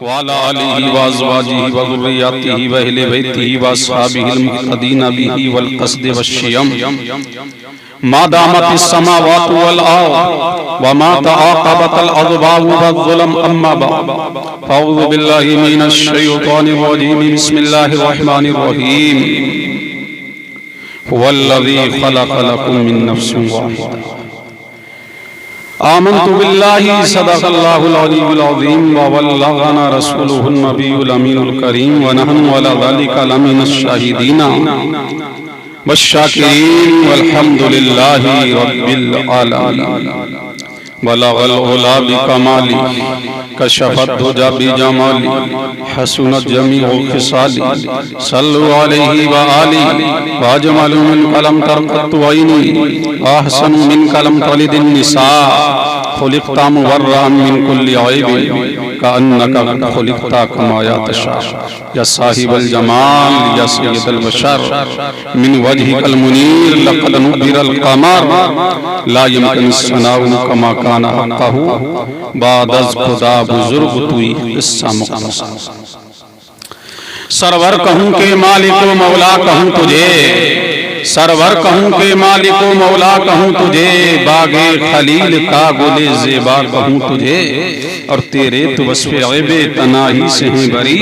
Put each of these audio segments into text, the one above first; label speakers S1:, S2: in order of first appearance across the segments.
S1: वाला आलिहि व अज़वाजिहि व ज़ुर्रिय्यतिहि व अहलि बैतिहि व अस्हाबिहिल मुक़्तदीन बिहि वल क़स्द वश्शियम मा दामतिस समावातु वल अर्द व मा तआक़बतल अज़बाउ वज़्ज़ुलम अम्मा बअद फ़अऊज़ु बिल्लाहि मिनश शैतानिर रजीम बिस्मिल्लाहिर रहमानिर रहीम हुवल्लज़ी ख़लक़ लकुम मिन नफ्सिन वाहिदा आमन्तु बिल्लाहि सदक़ल्लाहुल अलीयुल अज़ीम व बल्लगना रसूलुहुन नबियुल अमीनुल करीम व नहनु अला ज़ालिका लमिनश शाहिदीन वश्शाकिरीन वल्हम्दुलिल्लाहि रब्बिल आलमीन बलगल उला बिकमाली कशफत दुजा बिजमाली हसनत जमीउ खिसाली सल्लु अलैहि व आलिहि व अजमलु मिन कलम तरक़तु ऐनी अहसनु मिन कलम तलिदिन निसा खुलिक़ता मुबर्रअन मिन कुल्लि ऐबिन कअन्नका खुलिक़ता कमा यतशा या साहिबल जमाल या सय्यदल बशर मिन वजहिकल मुनीर लक़द नुदिरल क़मर ला यमकिनु सनाउ कमा काना हक़्क़हु बादज़ खुदा बुजुर्ग तुई किस्सा मुक़द्दसा सरवर कहूँ के मालिक व मौला कहूँ तुझे सरवर कहूँ के मालिक व मौला कहूँ तुझे बागे खलील का गुले ज़ेबा कहूँ तुझे और तेरे तो वस्फ़े ऐबे तनाही से हैं बरी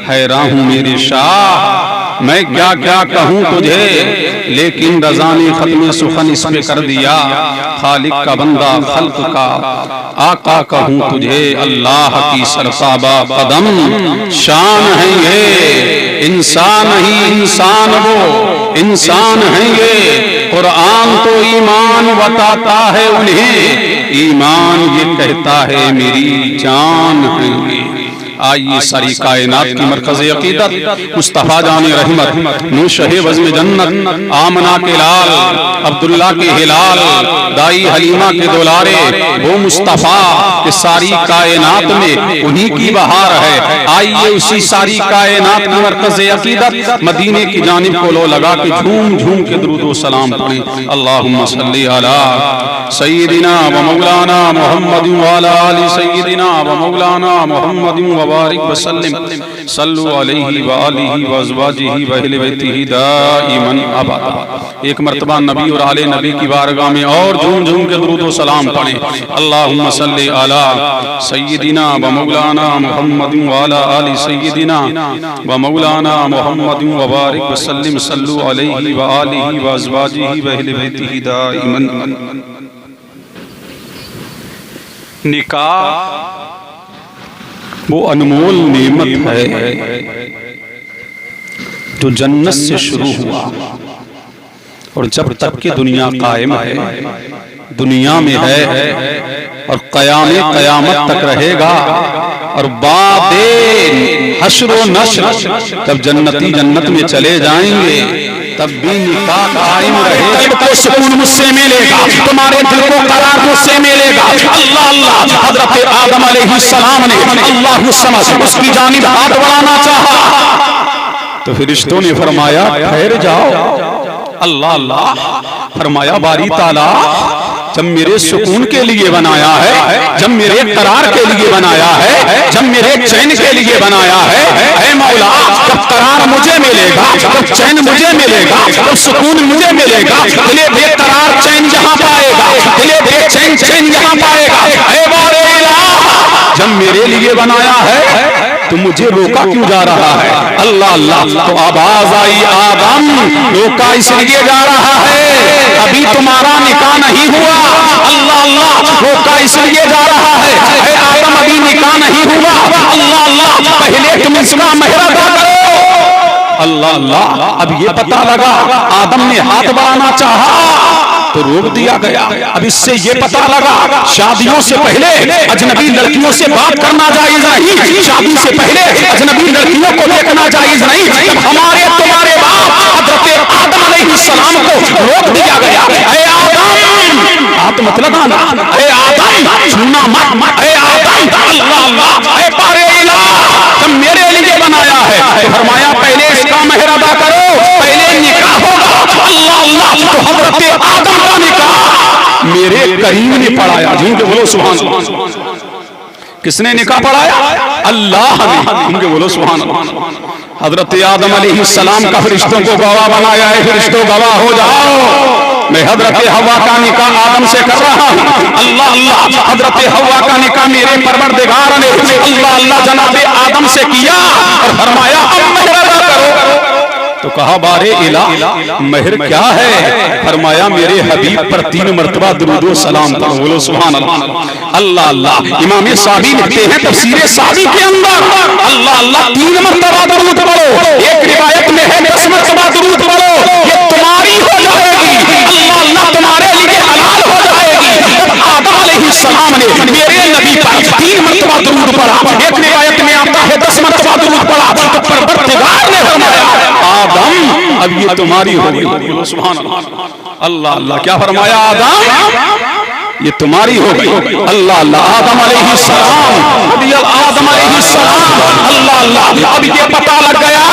S1: हैरान हूँ मेरे शाह मैं क्या क्या कहूँ तुझे लेकिन रज़ा ने ख़त्म सुखन इस पे कर दिया खालिक का बंदा खल्क का आका कहूँ तुझे अल्लाह की सरसाबा कदम शान है ये इंसान ही इंसान वो इंसान है ये कुरान तो ईमान बताता है उन्हें ईमान ये कहता है मेरी जान है ये आइए सारी कायनात की मरकज़ अक़ीदत मुस्तफ़ा जान रहमत नूशे वज़्म जन्नत आमना के लाल अब्दुल्ला के हिलाल दाई हलीमा के दुलारे वो मुस्तफ़ा कि सारी कायनात में उन्हीं की बहार है। आइए उसी सारी कायनात की मरकज़ अक़ीदत मदीने की जानिब को लो लगा के झूम झूम के दुरूद व सलाम पढ़ें। अल्लाहुम्मा सल्ली अला सय्यिदिना व मौलाना मुहम्मद व अला आलि सय्यिदिना व मौलाना मुहम्मद व बारिक वसल्लिम सल्लु अलैहि व आलिहि व अज़वाजिहि व अहलि बैतिहि दाइमन अबदा। एक मर्तबा नबी और आले नबी की बारगाह में और झूम झूम के दुरूद व सलाम पढ़ें। अल्लाहुम्मा सल्ली अला सय्यिदिना व मौलाना मुहम्मद व अला आलि सय्यिदिना व मौलाना मुहम्मद व बारिक वसल्लिम सल्लु अलैहि व आलिहि व अज़वाजिहि व अहलि बैतिहि दाइमन। निकाह वो अनमोल नेमत है जो जन्नत से शुरू हुआ और जब तक की दुनिया कायम है दुनिया में है और क़यामत तक रहेगा और बादे हश्र व नश्र जब जन्नती जन्नत में चले जाएंगे तब भी निकाह कायम रहेगा। तुमको सुकून मुझसे मिलेगा, तुम्हारे दिल को करार मुझसे मिलेगा। अल्लाह अल्लाह हज़रत आदम अलैहिस्सलाम ने अल्लाह समझ उसकी जानिब हाथ बढ़ाना चाहा तो फरिश्तों ने फरमाया ठहर जाओ। अल्लाह अल्लाह फरमाया बारी ताला जब मेरे सुकून के लिए बनाया है, जब मेरे करार के लिए बनाया है, जब मेरे चैन के लिए बनाया है, ऐ मौला जब करार मुझे मिलेगा, जब चैन मुझे मिलेगा, जब सुकून मुझे मिलेगा, दिले बेकरार चैन जहाँ पाएगा, दिले बेचैन चैन जहाँ पाएगा। ऐ बारे इलाह जब मेरे लिए बनाया है तो मुझे रोका क्यों जा रहा है? अल्लाह अल्लाह तो आवाज आई आदम रोका इसलिए जा रहा है अभी तुम्हारा निकाह नहीं हुआ। अल्लाह अल्लाह रोका इसलिए जा रहा है ऐ आदम अभी निकाह नहीं हुआ। अल्लाह अल्लाह पहले तुम इसका महर अदा करो। अल्लाह अल्लाह अब ये पता लगा आदम ने हाथ बढ़ाना चाहा तो रोक दिया गया। अब इससे ये पता लगा शादियों से पहले अजनबी लड़कियों से बात करना जायज नहीं, शादी से पहले अजनबी लड़कियों को देखना जायज नहीं। तब हमारे तुम्हारे बाप हज़रत आदम अलैहिस्सलाम को रोक दिया गया। ऐ आदम हाथ मत लगाना, ऐ आदम छूना मत, ऐ आदम अल्लाह अल्लाह ऐ पारे इलाह जब मेरे लिए बनाया है तो फरमाया पहले इसका महर अदा करो, पहले निकाह होगा। अल्लाह अल्लाह तो हज़रत आदम का निकाह मेरे करीम ने पढ़ाया। झूम के बोलो सुभान अल्लाह। किसने निकाह पढ़ाया? अल्लाह ने। उनके बोलो सुभान अल्लाह। हजरत आदम अलैहिस्सलाम का फरिश्तों को गवाह बनाया है। फरिश्तों गवाह हो जाओ, मैं हजरत हव्वा का निकाह आदम से कर रहा हूँ। अल्लाह अल्लाह, हजरत हव्वा का निकाह मेरे परवरदिगार ने अल्लाह अल्लाह जनाब आदम से किया और फरमाया अब मेहर अदा करो। तो कहा बारे इला महर क्या है? फरमाया मेरे हबीब पर 3 मरतबा दुरूद व सलाम पढ़ो। बोलो सुभान अल्लाह। अल्लाह अल्लाह। इमाम साबी लिखते हैं तफसीर साबी के अंदर अल्लाह अल्लाह 3 मरतबा दुरूद पढ़ो। एक रिवायत में है 10 मरतबा दुरूद पढ़ो, ये तुम्हारी हो जाएगी। अल्लाह अल्लाह तुम्हारे लिए हलाल हो जाएगी। आदम अलैहिस्सलाम ने मेरे नबी पर 3 मरतबा दुरूद पढ़ा। एक रिवायत में आता है 10 मरतबा दुरूद पढ़ा। तो परवरदिगार ने फरमाया आदम अब ये तुम्हारी हो गई। सुभान अल्लाह। अल्लाह अल्लाह क्या फरमाया? आदम ये तुम्हारी हो गई। अल्लाह अल्लाह। आदम अलैहिस्सलाम, आदम अलैहिस्सलाम, अल्लाह अल्लाह। अब ये पता लग गया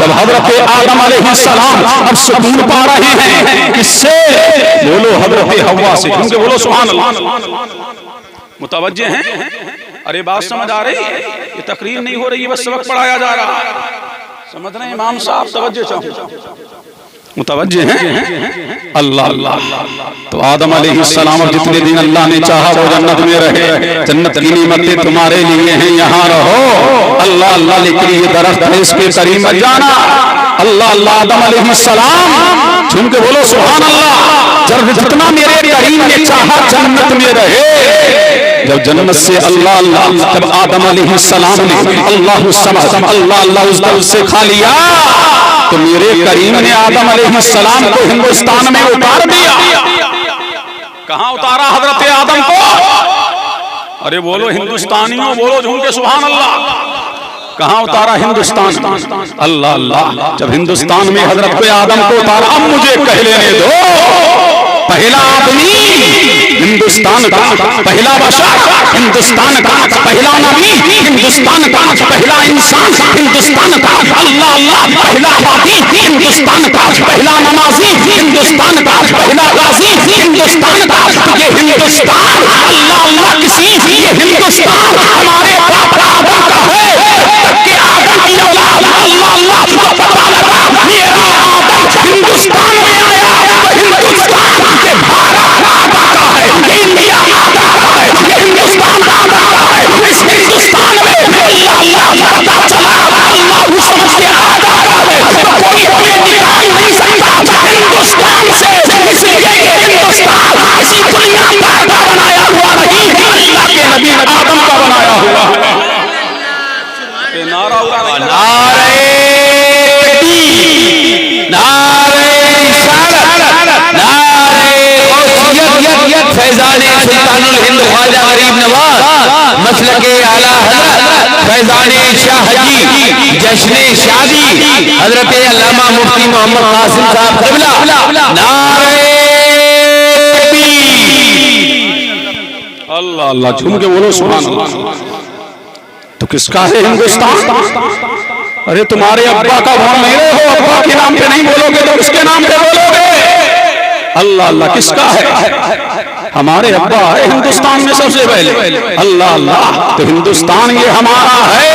S1: जब हजरत आदम अलैहिस्सलाम अब सुकून पा रहे हैं किससे? बोलो हजरत हव्वा से। क्योंकि बोलो सुभान अल्लाह। मुतवज्जे हैं? अरे बात समझ आ रही है? ये तकरीर नहीं हो रही है, बस सबक पढ़ाया जा रहा है। समझ रहे हैं इमाम साहब? तवज्जो चाहो, मुतवज्जे हैं? अल्लाह अल्लाह। तो आदम अलैहिस्सलाम और जितने दिन अल्लाह ने चाहा वो जन्नत में रहे। जन्नत की नेमतें तुम्हारे लिए हैं, यहाँ रहो। अल्लाह अल्लाह। लेकिन ये दरख्त है, इसके करीब मत जाना। अल्लाह अल्लाह। आदम अलैहिस्सलाम सुन के बोलो सुभान अल्लाह। जब जितना मेरे करीम ने चाहा जन्नत में रहे। जब जन्नत से अल्लाह अल्लाह, जब आदम अलैहिस्सलाम ने अल्लाह समझ अल्लाह अल्लाह उस दल से खा लिया तो मेरे करीम ने आदम अलैहिस्सलाम को हिंदुस्तान में उतार दिया। कहां उतारा हजरत आदम को? अरे बोलो हिंदुस्तानियों, बोलो झूम के सुभान अल्लाह। कहां उतारा? हिंदुस्तान। अल्लाह अल्लाह। जब हिंदुस्तान में हजरत आदम को उतारा, अब मुझे कह लेने दो पहला आदमी हिंदुस्तान का, पहला बशर हिंदुस्तान का, पहला नबी हिंदुस्तान का, पहला इंसान हिंदुस्तान का। अल्लाह अल्लाह। पहला हाथी हिंदुस्तान का, पहला नमाजी हिंदुस्तान का, पहला गाजी हिंदुस्तान का। ये हिंदुस्तान अल्लाह अल्लाह किसी, ये हिंदुस्तान हमारे बाप आदम का है। कि आदम की औलाद अल्लाह अल्लाह पता लगा मेरा आदम हिंदुस्तान में आया। हिंदुस्तान के भारत आदम का है, इंडिया आदम का है, हिंदुस्तान आदम का है। इस हिंदुस्तान में अल्लाह अल्लाह पता चला अल्लाह समझ के आदम का है। तो कोई हमें निकाल नहीं सकता हिंदुस्तान से। इसलिए ये हिंदुस्तान इसी दुनिया का बनाया हुआ नहीं, अल्लाह के नबी आदम का बनाया हुआ है। नारा
S2: फैज़ाने सुल्तानुल हिंद ख्वाजा गरीब नवाज मसलके आला हज़रत फैज़ाने शाह जी जश्ने शादी हजरत अल्लामा मुफ्ती मोहम्मद कासिम साहब क़िबला। नारे
S1: अल्लाह अल्लाह। झूम के बोलो सुभान अल्लाह। तो किसका है हिंदुस्तान? अरे तुम्हारे अब्बा का बोल नहीं रहे हो, अब्बा के नाम पे नहीं बोलोगे तो किसके नाम पे बोलोगे? अल्लाह अल्लाह। किसका है? हमारे अब्बा है हिंदुस्तान में सबसे पहले। अल्लाह अल्लाह। तो हिंदुस्तान ये हमारा है।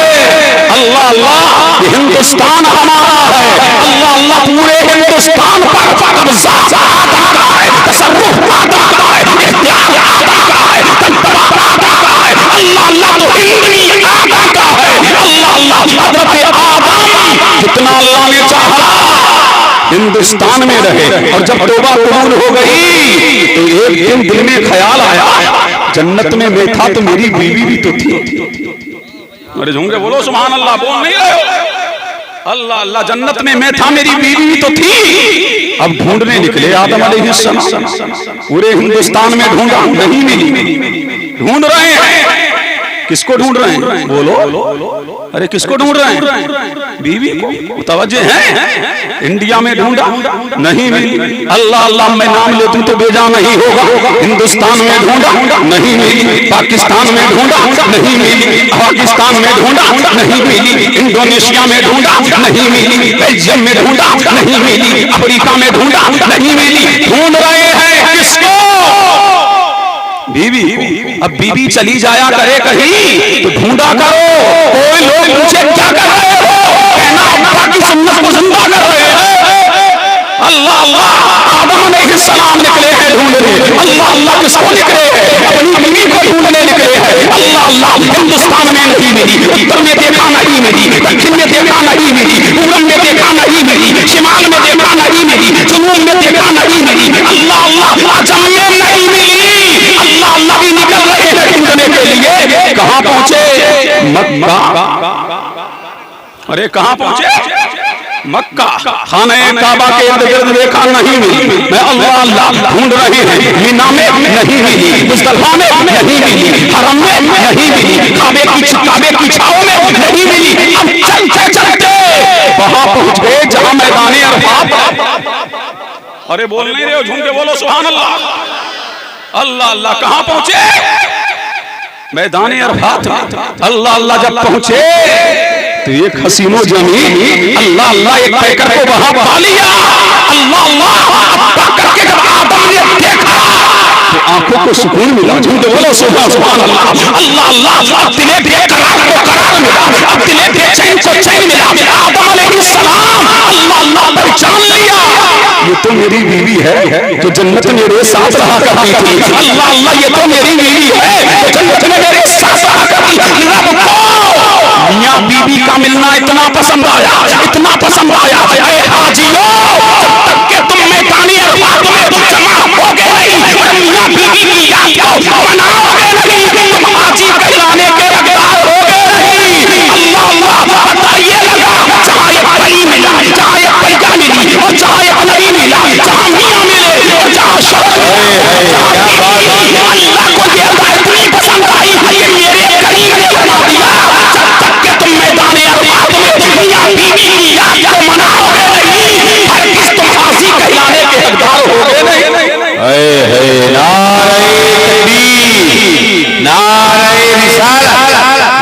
S1: अल्लाह अल्लाह। ये हिंदुस्तान हमारा है। अल्लाह अल्लाह। पूरे हिंदुस्तान पर कब्जा आदम का है, तसर्रुफ आदम का है, इख्तियार आदम का है, तंत्र आदम का है। अल्लाह अल्लाह। तो हिंदुस्तान आदम का है। अल्लाह अल्लाह। हजरत आदम जितना अल्लाह ने चाहा हिंदुस्तान में रहे। और जब तौबा कबूल हो गई तो एक दिन दिल में ख्याल आया जन्नत में मैं था तो मेरी बीवी भी तो थी। अरे झूम के बोलो सुभान अल्लाह। बोल नहीं रहे हो? अल्लाह अल्लाह। जन्नत में मैं था, मेरी बीवी भी तो थी। अब ढूंढने निकले आदम अलैहिस्सलाम। पूरे हिंदुस्तान में ढूंढा, नहीं मिली। ढूंढ रहे हैं। किसको ढूंढ रहे हैं? बोलो। अरे किसको ढूंढ रहे हैं? बीवी को। मुतवज्जे हैं? इंडिया में ढूंढा, नहीं मिली। अल्लाह अल्लाह। मैं नाम ले दूं तो बेजा नहीं होगा। हिंदुस्तान में ढूंढा, नहीं मिली। पाकिस्तान में ढूंढा, नहीं मिली। पाकिस्तान में ढूंढा, नहीं मिली। इंडोनेशिया में ढूंढा, नहीं मिली। बेल्जियम में ढूंढा, नहीं मिली। अफ्रीका में ढूंढा, नहीं मिली। ढूंढ रहे हैं किसको? बीवी। अब बीवी चली जाया करे कहीं तो ढूंढा करो, कोई लोग पूछे क्या कर रहे हो, कहना अब्बा की सुन्नत को जिंदा कर रहे हैं। अल्लाह अल्लाह, आदम अलैहिस्सलाम निकले हैं ढूंढने, अल्लाह अल्लाह किसको निकले हैं, अपनी बीवी को ढूंढने निकले हैं। अल्लाह अल्लाह, हिंदुस्तान में नहीं मिली, उत्तर में देखा नहीं मिली, दक्षिण में देखा नहीं मिली, पूरब में देखा नहीं मिली, शिमाल में देखा नहीं मिली, जुनूब में देखा नहीं मिली। अल्लाह अल्लाह, आजम में नहीं मिली। अल्लाह अल्लाह भी निकल रहे हैं ढूंढने के लिए। कहां पहुंचे? मक्का। अरे कहां पहुंचे? मक्का। खाने काबा के इर्द गिर्द देखा नहीं मिली, मैं अल्लाह अल्लाह ढूंढ रही है। मीना में नहीं मिली, मुज़दलिफा में नहीं मिली, हरम में नहीं मिली, काबे की छाओं में नहीं मिली। अब चलते चलते वहां पहुंचे जहां मैदाने अरफात। अरे बोल नहीं रहे हो, झूम के बोलो सुभान अल्लाह। अल्लाह अल्लाह, कहां पहुंचे? मैदाने अरफात। अल्लाह अल्लाह जब पहुंचे तो एक हसीनो जमीन, अल्लाह अल्लाह, एक पैकर को वहां पा लिया। अल्लाह अल्लाह, अब्बा करके जब आदम ने देखा तो आंखों को सुकून मिला। झूठ बोलो सुभान अल्लाह। अल्लाह अल्लाह, अब दिले बेकरार को करार मिला, अब दिले बेचैन को चैन मिला। आदम अलैहिस्सलाम अल्लाह अल्लाह पहचान लिया, ये तो मेरी बीवी है जो जन्नत में मेरे साथ रहा करती थी। अल्लाह अल्लाह, ये तो मेरी बीवी है जो जन्नत में मेरे साथ रहा करती थी। रब को मियां बीवी का मिलना इतना पसंद आया, इतना पसंद आया। अरे हाजियो, जब तक के तुम मैदानी अरफात में तुम जमा होगे नहीं और मियां बीवी की याद को मनाओगे नहीं, तुम हाजी कहलाने के हकदार होगे नहीं। अल्लाह अल्लाह, बताइए लगा, चाहे परी मिला, चाहे पैदा मिली और चाहे नहीं मिला, जहां मियां मिले और जहां शौहर मिले, अल्लाह को ये बात नहीं पसंद आई, ये मेरे करीब ने बना दिया। जब तक के तुम मैदाने अरफात में तुम मियां बीवी की याद को मनाओगे नहीं, हरगिज़ तुम हाजी कहलाने के हकदार होगे नहीं।
S2: नारे तकबीर, नारे रिसालत,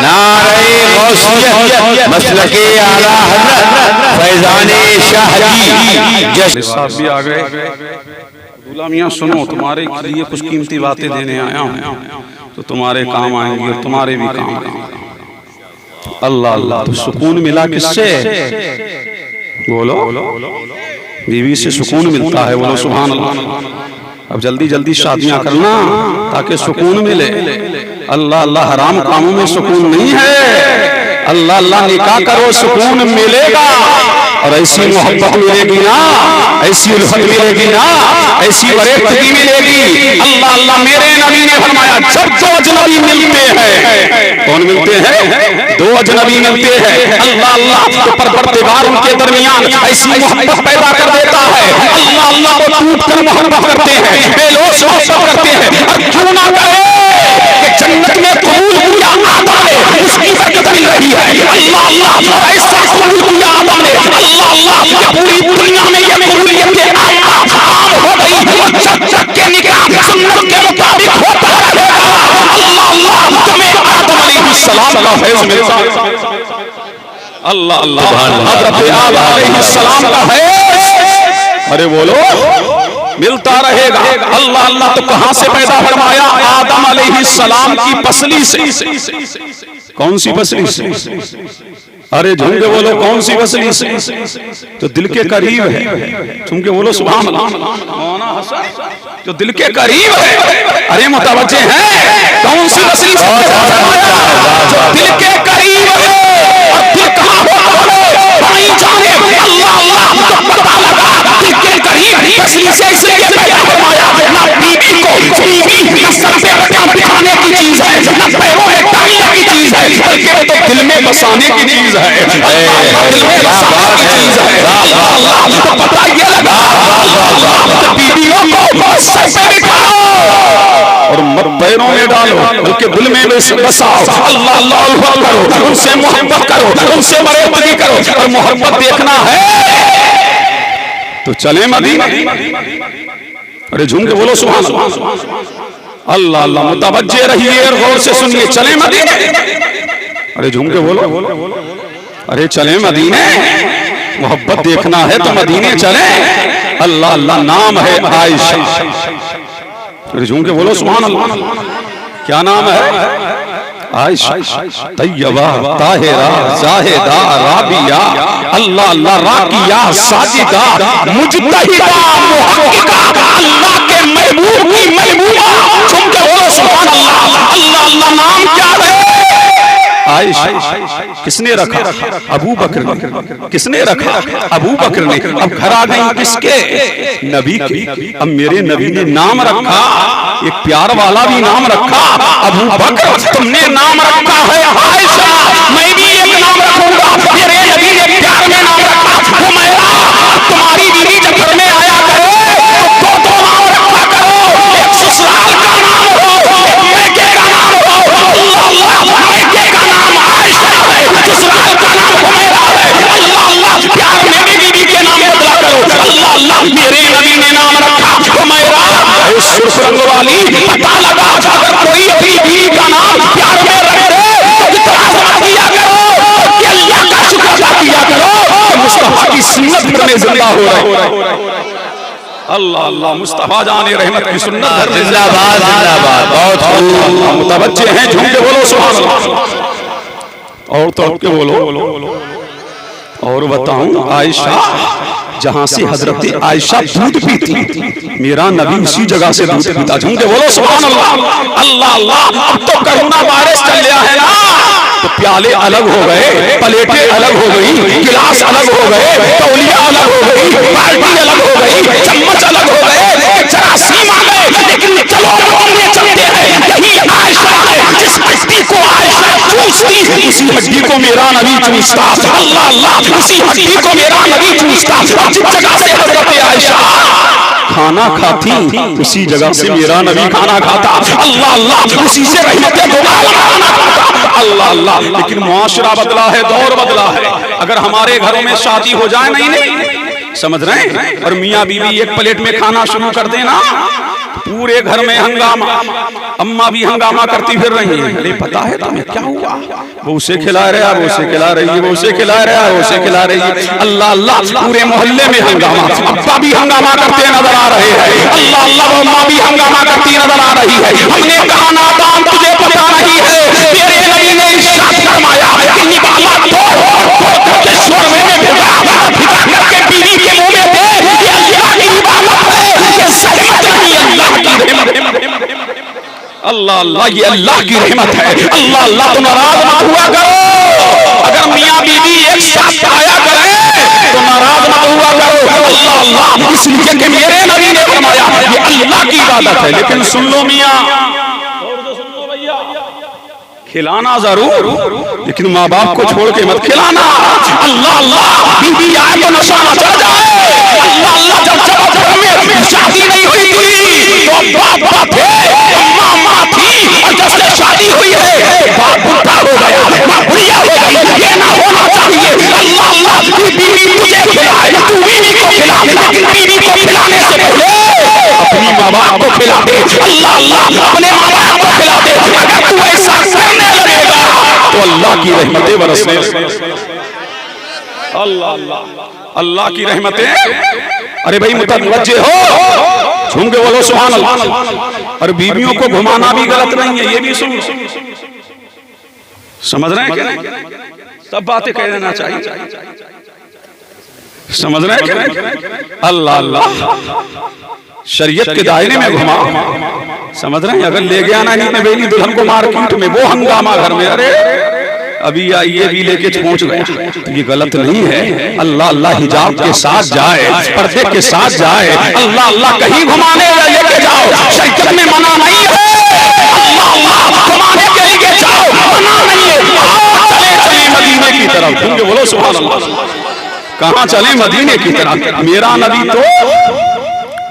S2: नारे गौसियत, मसलके आला हज़रत फैज़ाने शाहजी
S1: साहब भी आ गए। दूल्हा मियां सुनो, तुम्हारे लिए कुछ कीमती बातें देने आया हूं तो तुम्हारे काम आएंगी और तुम्हारे भी काम आएंगे। अल्लाह अल्लाह, तो सुकून मिला किससे? बोलो, बीवी से सुकून मिलता है। बोलो सुभान अल्लाह। अब जल्दी जल्दी शादियां करना ताकि सुकून मिले। अल्लाह अल्लाह, हराम कामों में सुकून नहीं है। अल्लाह अल्लाह, निकाह करो, सुकून मिलेगा। और ऐसी मोहब्बत मिलेगी ना, ऐसी उल्फत मिलेगी ना, ऐसी बरेकती मिलेगी। अल्लाह अल्लाह, मेरे नबी ने फरमाया, जब दो अजनबी मिलते हैं, कौन मिलते हैं? दो अजनबी मिलते हैं, अल्लाह अल्लाह तो परवरदिगार उनके दरमियान ऐसी मोहब्बत पैदा कर देता है। अल्लाह अल्लाह को टूट कर मोहब्बत करते हैं, बेलोश मोहब्बत करते हैं। और क्यों ना करे कि जन्नत में कबूल किया आदम ने, उसकी बरकत मिल रही है। अल्लाह अल्लाह, ऐसा कबूल किया आदम ने, अल्लाह अल्लाह, पूरी दुनिया में ये कबूलियत के आम हो गई और चक के निकाह सुन्नत के मुताबिक होता रहेगा। अल्लाह अल्लाह, तुम्हें आदम अलैहिस्सलाम का फैज़ मिलता है। अल्लाह अल्लाह, हज़रत आदम अलैहिस्सलाम का फैज़, अरे बोलो, मिलता रहेगा। अल्लाह अल्लाह, तो कहां से पैदा फरमाया? आदम अलैहिस्सलाम की पसली से। कौन सी पसली से? अरे झूम के बोलो, कौन सी पसली से? जो दिल के करीब है। झूम के बोलो सुभान अल्लाह। जो दिल के करीब है। अरे मुतवज्जे हैं, कौन सी पसली से? जो दिल के करीब है। और दिल कहां होता है? भाई जाने। अल्लाह अल्लाह, तो पता लगा दिल के करीब पसली से इसलिए पैदा फरमाया। ना बीवी को बीवी ना सर पे बिठाने की चीज है, ना पैरों में डालने की चीज है, बल्कि तो दिल में बसाने की चीज है। दिल में बसाने की चीज है। अल्लाह तो पता ये लगा, बीवियों को सर पे बिठाओ और मत पैरों में डालो, बल्कि दिल में बसाओ। अल्लाह अल्लाह करो, उनसे मोहब्बत करो, उनसे मर्यादा करो। और मोहब्बत देखना है तो चले मदीना। अरे झूम के बोलो सुभान अल्लाह। अल्लाह अल्लाह, मुतवज्जे रहिए और गौर से सुनिए, चले मदीने। अरे झूम के बोलो, अरे चले मदीने। मोहब्बत देखना है तो मदीने चले। अल्लाह अल्लाह, नाम है आयशा। फिर झूम के बोलो सुभान अल्लाह। क्या नाम है? आयशा, तैयबा, ताहिरा, जाहिदा, राबिया, अल्लाह अल्लाह, राकिया, साजिदा, मुजतहिदा, मुहक्किका, अल्लाह के महबूब की महबूबा। झूम के बोलो सुभान अल्लाह। अल्लाह अल्लाह नाम क्या है? आयशा। किसने रखा? अबू बकर ने। किसने रखा? अबू बकर ने। अब घर आ गई किसके? नबी की। अब मेरे नबी ने नाम रखा, एक प्यार वाला भी नाम रखा, अबू बकर। तुमने नाम रखा है आयशा, मैं भी एक नाम रखूंगा। मेरे नबी ने प्यार में नाम रखा हुमैरा। तुम्हारी बीवी जब घर में आया करे तो दो नाम रखा करो, एक ससुराल का नाम हो, एक मैके का नाम हो। अल्लाह अल्लाह, मैके का नाम आयशा है, ससुराल का नाम हुमैरा है। अल्लाह अल्लाह, प्यार में भी बीवी के नाम बदला करो। अल्लाह अल्लाह, मेरे नबी ने नाम रखा हुमैरा। सुर्ख रंग वाली, पता लगा अगर कोई अपनी बीवी का नाम प्यार में रख दे तो इतराज मत किया करो कि अल्लाह का शुक्र अदा किया करो कि मुस्तफा की सुन्नत में जिंदा हो रहे। अल्लाह अल्लाह, मुस्तफा जाने रहमत की सुन्नत
S2: जिंदाबाद जिंदाबाद। बहुत खूब,
S1: मुतवज्जे हैं, झूम के बोलो सुभान अल्लाह। और तो के बोलो। और बताऊं, आयशा जहां से हजरत आयशा दूध पीती, मेरा नबी उसी जगह से दूध पीता। झूम के बोलो सुभान अल्लाह। अल्लाह अल्लाह, अब तो कोरोना वायरस चल गया है ना, तो प्याले अलग हो गए, प्लेटें अलग हो गई, गिलास अलग हो गए, तौलिया अलग हो गई, बाल्टी अलग हो गई, चम्मच अलग हो गए, जरासीम आ गए, लेकिन चलो बोलने चलते हैं, यही आयशा है जिस हड्डी को आयशा चूसती, उसी हड्डी को मेरा नबी चूसता। अल्लाह अल्लाह, उसी हड्डी को मेरा नबी चूसता। जिस जगह से हजरत आयशा खाना खाती, उसी जगह से मेरा नबी खाना खाता। अल्लाह अल्लाह, उसी से रहमतें दो खाना खाता। अल्लाह अल्लाह, लेकिन मुआशरा बदला है, दौर बदला है। अगर हमारे घरों में शादी हो जाए, नहीं समझ रहे हैं, और मियाँ बीवी एक प्लेट में खाना शुरू कर देना, पूरे घर में हंगामा। अम्मा भी हंगामा करती फिर रही है, अरे पता है तुम्हें क्या हुआ? वो उसे खिला रहा, वो उसे खिला रही है, वो उसे खिला रहा, वो उसे खिला रही है। अल्लाह अल्लाह, पूरे मोहल्ले में हंगामा। अब्बा भी हंगामा करते नजर आ रहे हैं। अल्लाह अल्लाह, अम्मा भी हंगामा करती नजर आ रही है। हमने कहा नादान, तुझे पता नहीं है, तेरे नबी ने इरशाद फरमाया कि निवाला दो के शोरवे में भिगा करके बीवी के मुंह में दे, ये अल्लाह की इबादत है, ये सजमत नहीं, अल्लाह की रहमत। अल्लाह अल्लाह, ये अल्लाह की रहमत है। अल्लाह अल्लाह, तो नाराज मत हुआ करो। अगर मियाँ बीवी एक साथ खाया करें तो नाराज मत हुआ करो। अल्लाह अल्लाह, इसलिए कि मेरे नबी ने फरमाया ये अल्लाह की इबादत है। लेकिन सुन लो मियाँ, खिलाना जरूर, लेकिन माँ बाप को छोड़ के मत खिलाना। अल्लाह अल्लाह, बीवी आए तो नशा न चढ़ जाए। अल्लाह अल्लाह, जब घर में शादी नहीं हुई थी तो बाप थे, अम्मा थी, और जब से शादी हुई है बाप बुढ़ा हो गया, माँ बुढ़िया हो गई। ये ना होना चाहिए। अल्लाह अल्लाह, बीवी तुझे खिलाए, तू बीवी को खिला, लेकिन बीवी को खिलाने से पहले अपनी माँ बाप को खिला दे। अल्लाह अल्लाह, अपने माँ बाप को खिला दे। अगर तू ऐसा करने लगेगा तो अल्लाह की रहमतें बरसने। अल्लाह अल्लाह, अल्लाह की रहमतें। अरे भाई मुतवज्जे हो, झूम के बोलो सुभान अल्लाह। और बीवियों को घुमाना भी गलत नहीं है, ये भी सुन, समझ रहे हैं क्या? सब बातें कह देना चाहिए, समझ रहे हैं क्या? अल्लाह अल्लाह, शरीयत के दायरे में घुमाओ, समझ रहे हैं? अगर ले गया ना नहीं नवेली दुल्हन को मार्केट में, वो हंगामा घर में, अरे अभी ये भी लेके पहुंच गया, तो ये गलत नहीं है। अल्लाह अल्लाह, हिजाब के साथ जाए, पर्दे के साथ जाए। अल्लाह अल्लाह, कहीं घुमाने लेके जाओ, शरीयत में मना नहीं है। अल्लाह अल्लाह, घुमाने के लिए जाओ, मना नहीं है। चले चले मदीने की तरफ, तुम बोलो सुभान अल्लाह। कहाँ चले? मदीने की तरफ। मेरा नबी तो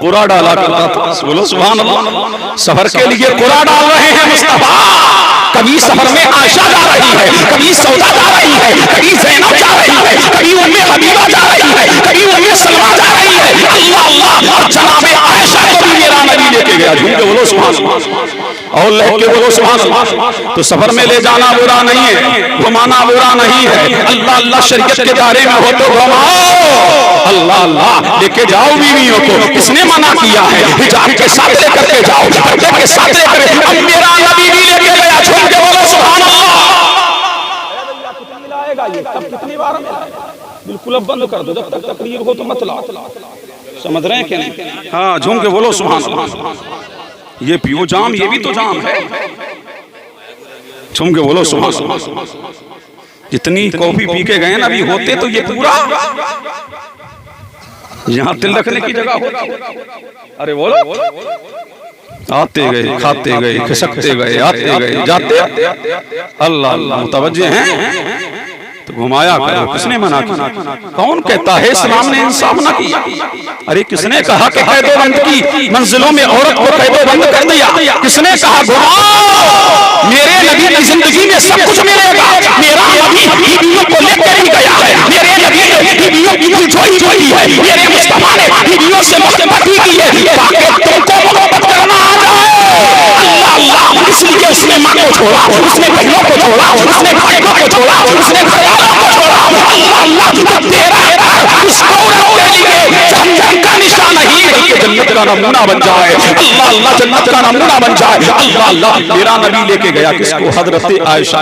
S1: कुरा डाला करता था, बोलो सुभान अल्लाह। सफर के लिए कुरा डाल रहे हैं मुस्तफा। कभी सफर में आयशा जा रही है, कभी सौदा जा रही है, कभी ज़ैनब जा रही है, कभी उम्मे हबीबा जा रही है, कभी उम्मे सलमा जा रही है। अल्लाह अल्लाह, और जनाबे आयशा को भी मेरा नबी लेके गया। झूम के बोलो सुभान अल्लाह, और लेके बोलो सुभान अल्लाह। तो सफर में ले जाना बुरा नहीं है, घुमाना बुरा नहीं है। अल्लाह अल्लाह, शरीयत के दायरे में हो तो घुमाओ। अल्लाह अल्लाह, लेके जाओ बीवियों को। किसने मना किया है? हिजाब के साथ लेकर के जाओ, के साथ लेकर अब मेरा नबी भी लेके गया। झूम के बोलो सुभान अल्लाह। कितनी बार बिल्कुल अब बंद कर दो, जब तक तकरीर हो तो मत लाओ। समझ रहे हैं क्या नहीं? हाँ, झूम के बोलो सुभान अल्लाह। ये पियो जाम, ये भी तो जाम है। झूम के बोलो सुभान अल्लाह। जितनी कॉफी पी के गए ना अभी होते तो ये पूरा यहाँ तिल रखने की जगह होती। अरे बोलो, आते गए, खाते गए, खिसकते गए, आते गए, जाते। अल्लाह अल्लाह, मुतवज्जे हैं तो घुमाया करो। किसने मना किया? कौन कहता है इस्लाम ने इंसाफ न किया? अरे किसने कहा कि कैदोबंद की मंजिलों में औरत को कैदोबंद कर दिया? किसने कहा घुमाओ? मेरे नबी की जिंदगी में सब कुछ मिलेगा। मेरा नबी बीवियों को लेकर ही गया है। मेरे नबी ने बीवियों की दिलजोई की है। मेरे मुस्तफा ने बीवियों से मोहब्बत की है ताकि तुमको मोहब्बत करना आ जाए। अल्लाह अल्लाह, इसलिए उसने मां को छोड़ा, उसने बहनों को छोड़ा, उसने भाइयों को छोड़ा, उसने घरवालों को छोड़ा। अल्लाह अल्लाह, तेरा उसको के लिए जन्नत का निशान नहीं बल्कि जन्नत का नमूना बन जाए। अल्लाह अल्लाह, जन्नत का नमूना बन जाए। अल्लाह अल्लाह, मेरा नबी लेके गया किसको? हजरत आयशा।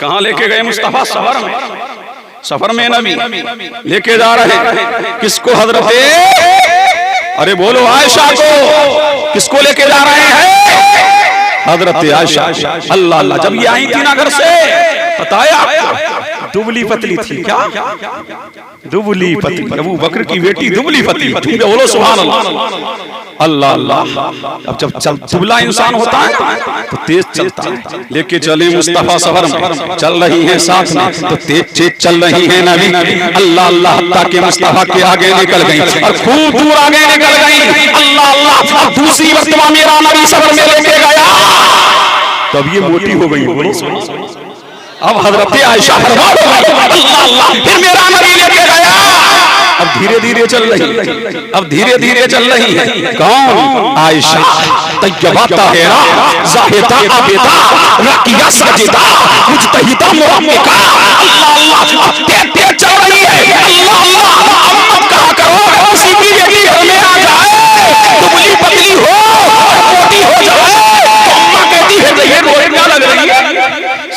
S1: कहाँ लेके गए मुस्तफा? सफर में। सफर में नबी लेके जा रहे किसको? हजरत, अरे बोलो आयशा को। किसको लेके जा रहे हैं? हजरत आयशा। अल्लाह अल्लाह, जब ये आई थी ना घर से, बताया दुबली पतली थी। क्या दुबली पतली? अबू बकर की बेटी दुबली पतली। बोलो सुभान अल्लाह। अल्लाह अल्लाह, अब जब दुबला इंसान होता है तो तेज चलता है। लेके चले मुस्तफा सफर में, चल रही है साथ में तो तेज चल रही है नबी। अल्लाह अल्लाह, हत्ता के मुस्तफा के आगे निकल गई और खूब दूर आगे निकल गई। अल्लाह अल्लाह, दूसरी मर्तबा मेरा नबी सफर में लेके गया, तब ये मोटी हो गई। अब हजरत आयशा अल्लाह अल्लाह, फिर मेरा नबी लेके गया। अब धीरे धीरे चल रही, अब धीरे धीरे चल रही है। कौन? आयशा। तय्यबा ताहिरा ज़ाहिदा आबिदा रकिया साजिदा मुजतहिदा मुरम्मिका। अल्लाह अल्लाह, तेज चल रही है। अल्लाह अल्लाह, अब कहा करो किसी की बेटी घर में आ जाए, दुबली पतली हो, मोटी हो जाए, अम्मा कहती है ये रोटियां लग रही है।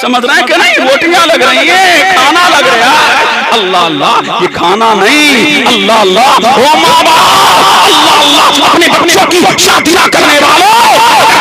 S1: समझ रहे हैं कि नहीं? रोटियां लग रही है, खाना लग रहा है। अल्लाह अल्लाह, ये खाना नहीं। अल्लाह अल्लाह, ओ माँ बाप, अल्लाह अल्लाह, अपने बच्चों की शादियां करने वालों,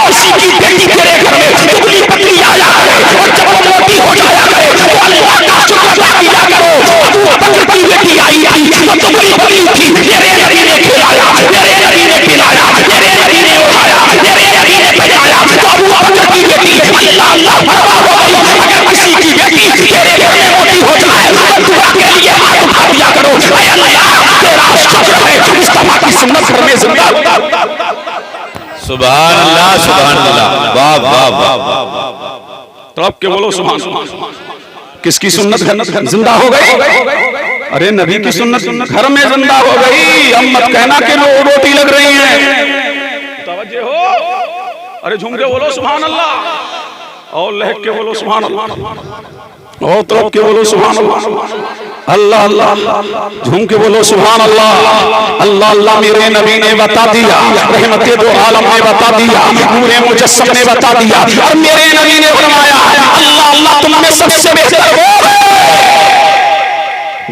S1: किसी की बेटी तेरे घर में दुबली पतली आया करे और जब वो मोटी हो जाया करे तो अल्लाह का शुक्र अदा किया करो। अबू बकर की बेटी आई थी तो दुबली पतली थी, मेरे नबी ने खिलाया, मेरे नबी ने पिलाया, मेरे नबी ने उठाया, मेरे नबी ने पहनाया। तो अबू बकर की बेटी अल्लाह अल्लाह फरमा हो गई। अगर किसी की बेटी तेरे घर में मोटी हो जाए तो दुआ के लिए हाथ उठा दिया करो। अल्लाह तेरा शुक्र है, मुस्तफा की सुन्नत घर में जिंदा।
S2: सुभान अल्लाह, सुभान अल्लाह, वाह वाह वाह।
S1: तो अब के बोलो सुभान। किसकी सुन्नत जिंदा हो गई? अरे नबी की सुन्नत घर में जिंदा हो गई। अब मत कहना कि रोटी लग रही है। तवज्जो हो, अरे झूम के बोलो सुभान अल्लाह, और लहक के बोलो सुभान अल्लाह, और तरफ के बोलो सुभान अल्लाह। अल्लाह अल्लाह, झूम के बोलो सुभान अल्लाह। अल्लाह अल्लाह, मेरे नबी ने बता दिया, रहमते दो आलम ने बता दिया, पूरे मुजस्सम ने बता दिया, और मेरे नबी ने फरमाया अल्लाह अल्लाह, तुम में सबसे बेहतर वो है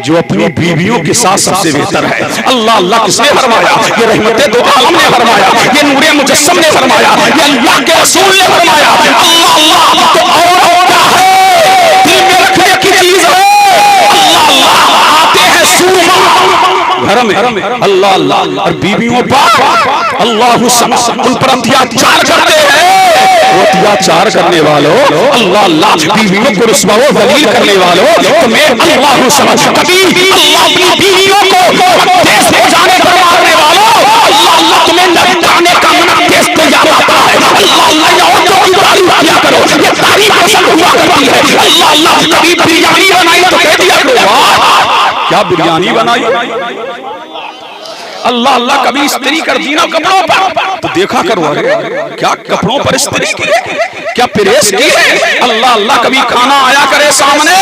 S1: जो अपनी बीवियों के साथ सबसे बेहतर है। अल्लाह अल्लाह, किसने फरमाया? ये रहमते दो आलम ने फरमाया, ये नूरे मुजस्सम ने फरमाया, ये अल्लाह के रसूल ने फरमाया। अल्लाह अल्लाह, तो और क्या है? दिल में रखने की चीज है। अल्लाह अल्लाह, आते हैं सूरमा घर में। अल्लाह अल्लाह, और बीवियों पर अल्लाह उन पर अत्याचार करते हैं। अत्याचार करने वालों, अल्लाह अल्लाह, बीवियों को रुस्वा व जलील करने वालों, तुम्हें अल्लाह समझ कभी अल्लाह अपनी बीवियों को देश में जाने पर मारने वालों, अल्लाह अल्लाह, तुम्हें लड़ाने का मना देश तैयार आता है। अल्लाह अल्लाह, औरतों की तारीफ किया करो, ये तारीफ पसंद हुआ करती है। अल्लाह अल्लाह, कभी बिरयानी बनाई तो कह दिया करो वाह क्या बिरयानी बनाई। अल्लाह अल्लाह, कभी इस्त्री कर दी ना कपड़ों पर तो देखा करो अरे क्या कपड़ों पर इस्त्री की है, क्या प्रेस की है। अल्लाह अल्लाह, कभी खाना आया करे सामने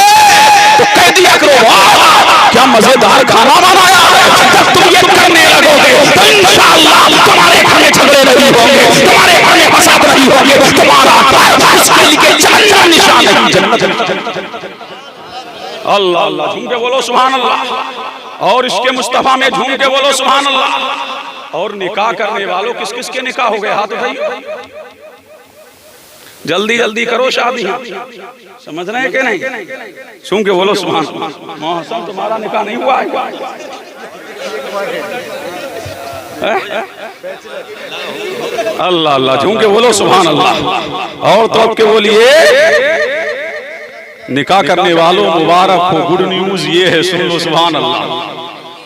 S1: तो कह दिया करो वाह क्या मजेदार खाना बनाया है। जब तुम ये करने लगोगे तो इंशाअल्लाह तुम्हारे घर में झगड़े नहीं अल्लाह अल्लाह, झूम के बोलो सुभान अल्लाह। और इसके मुस्तफा में झूम के बोलो सुभान अल्लाह। और निकाह करने वालों किस किस के निकाह हो गए, हाथ उठाइए, जल्दी जल्दी करो शादी, समझ रहे हैं कि नहीं? झूम के बोलो सुभान अल्लाह। मोहसन तुम्हारा निकाह नहीं हुआ है? अल्लाह अल्लाह, झूम के बोलो सुभान अल्लाह। और तो के बोलिए, निकाह करने वालों मुबारक हो, गुड न्यूज ये है, सुन लो सुभान अल्लाह,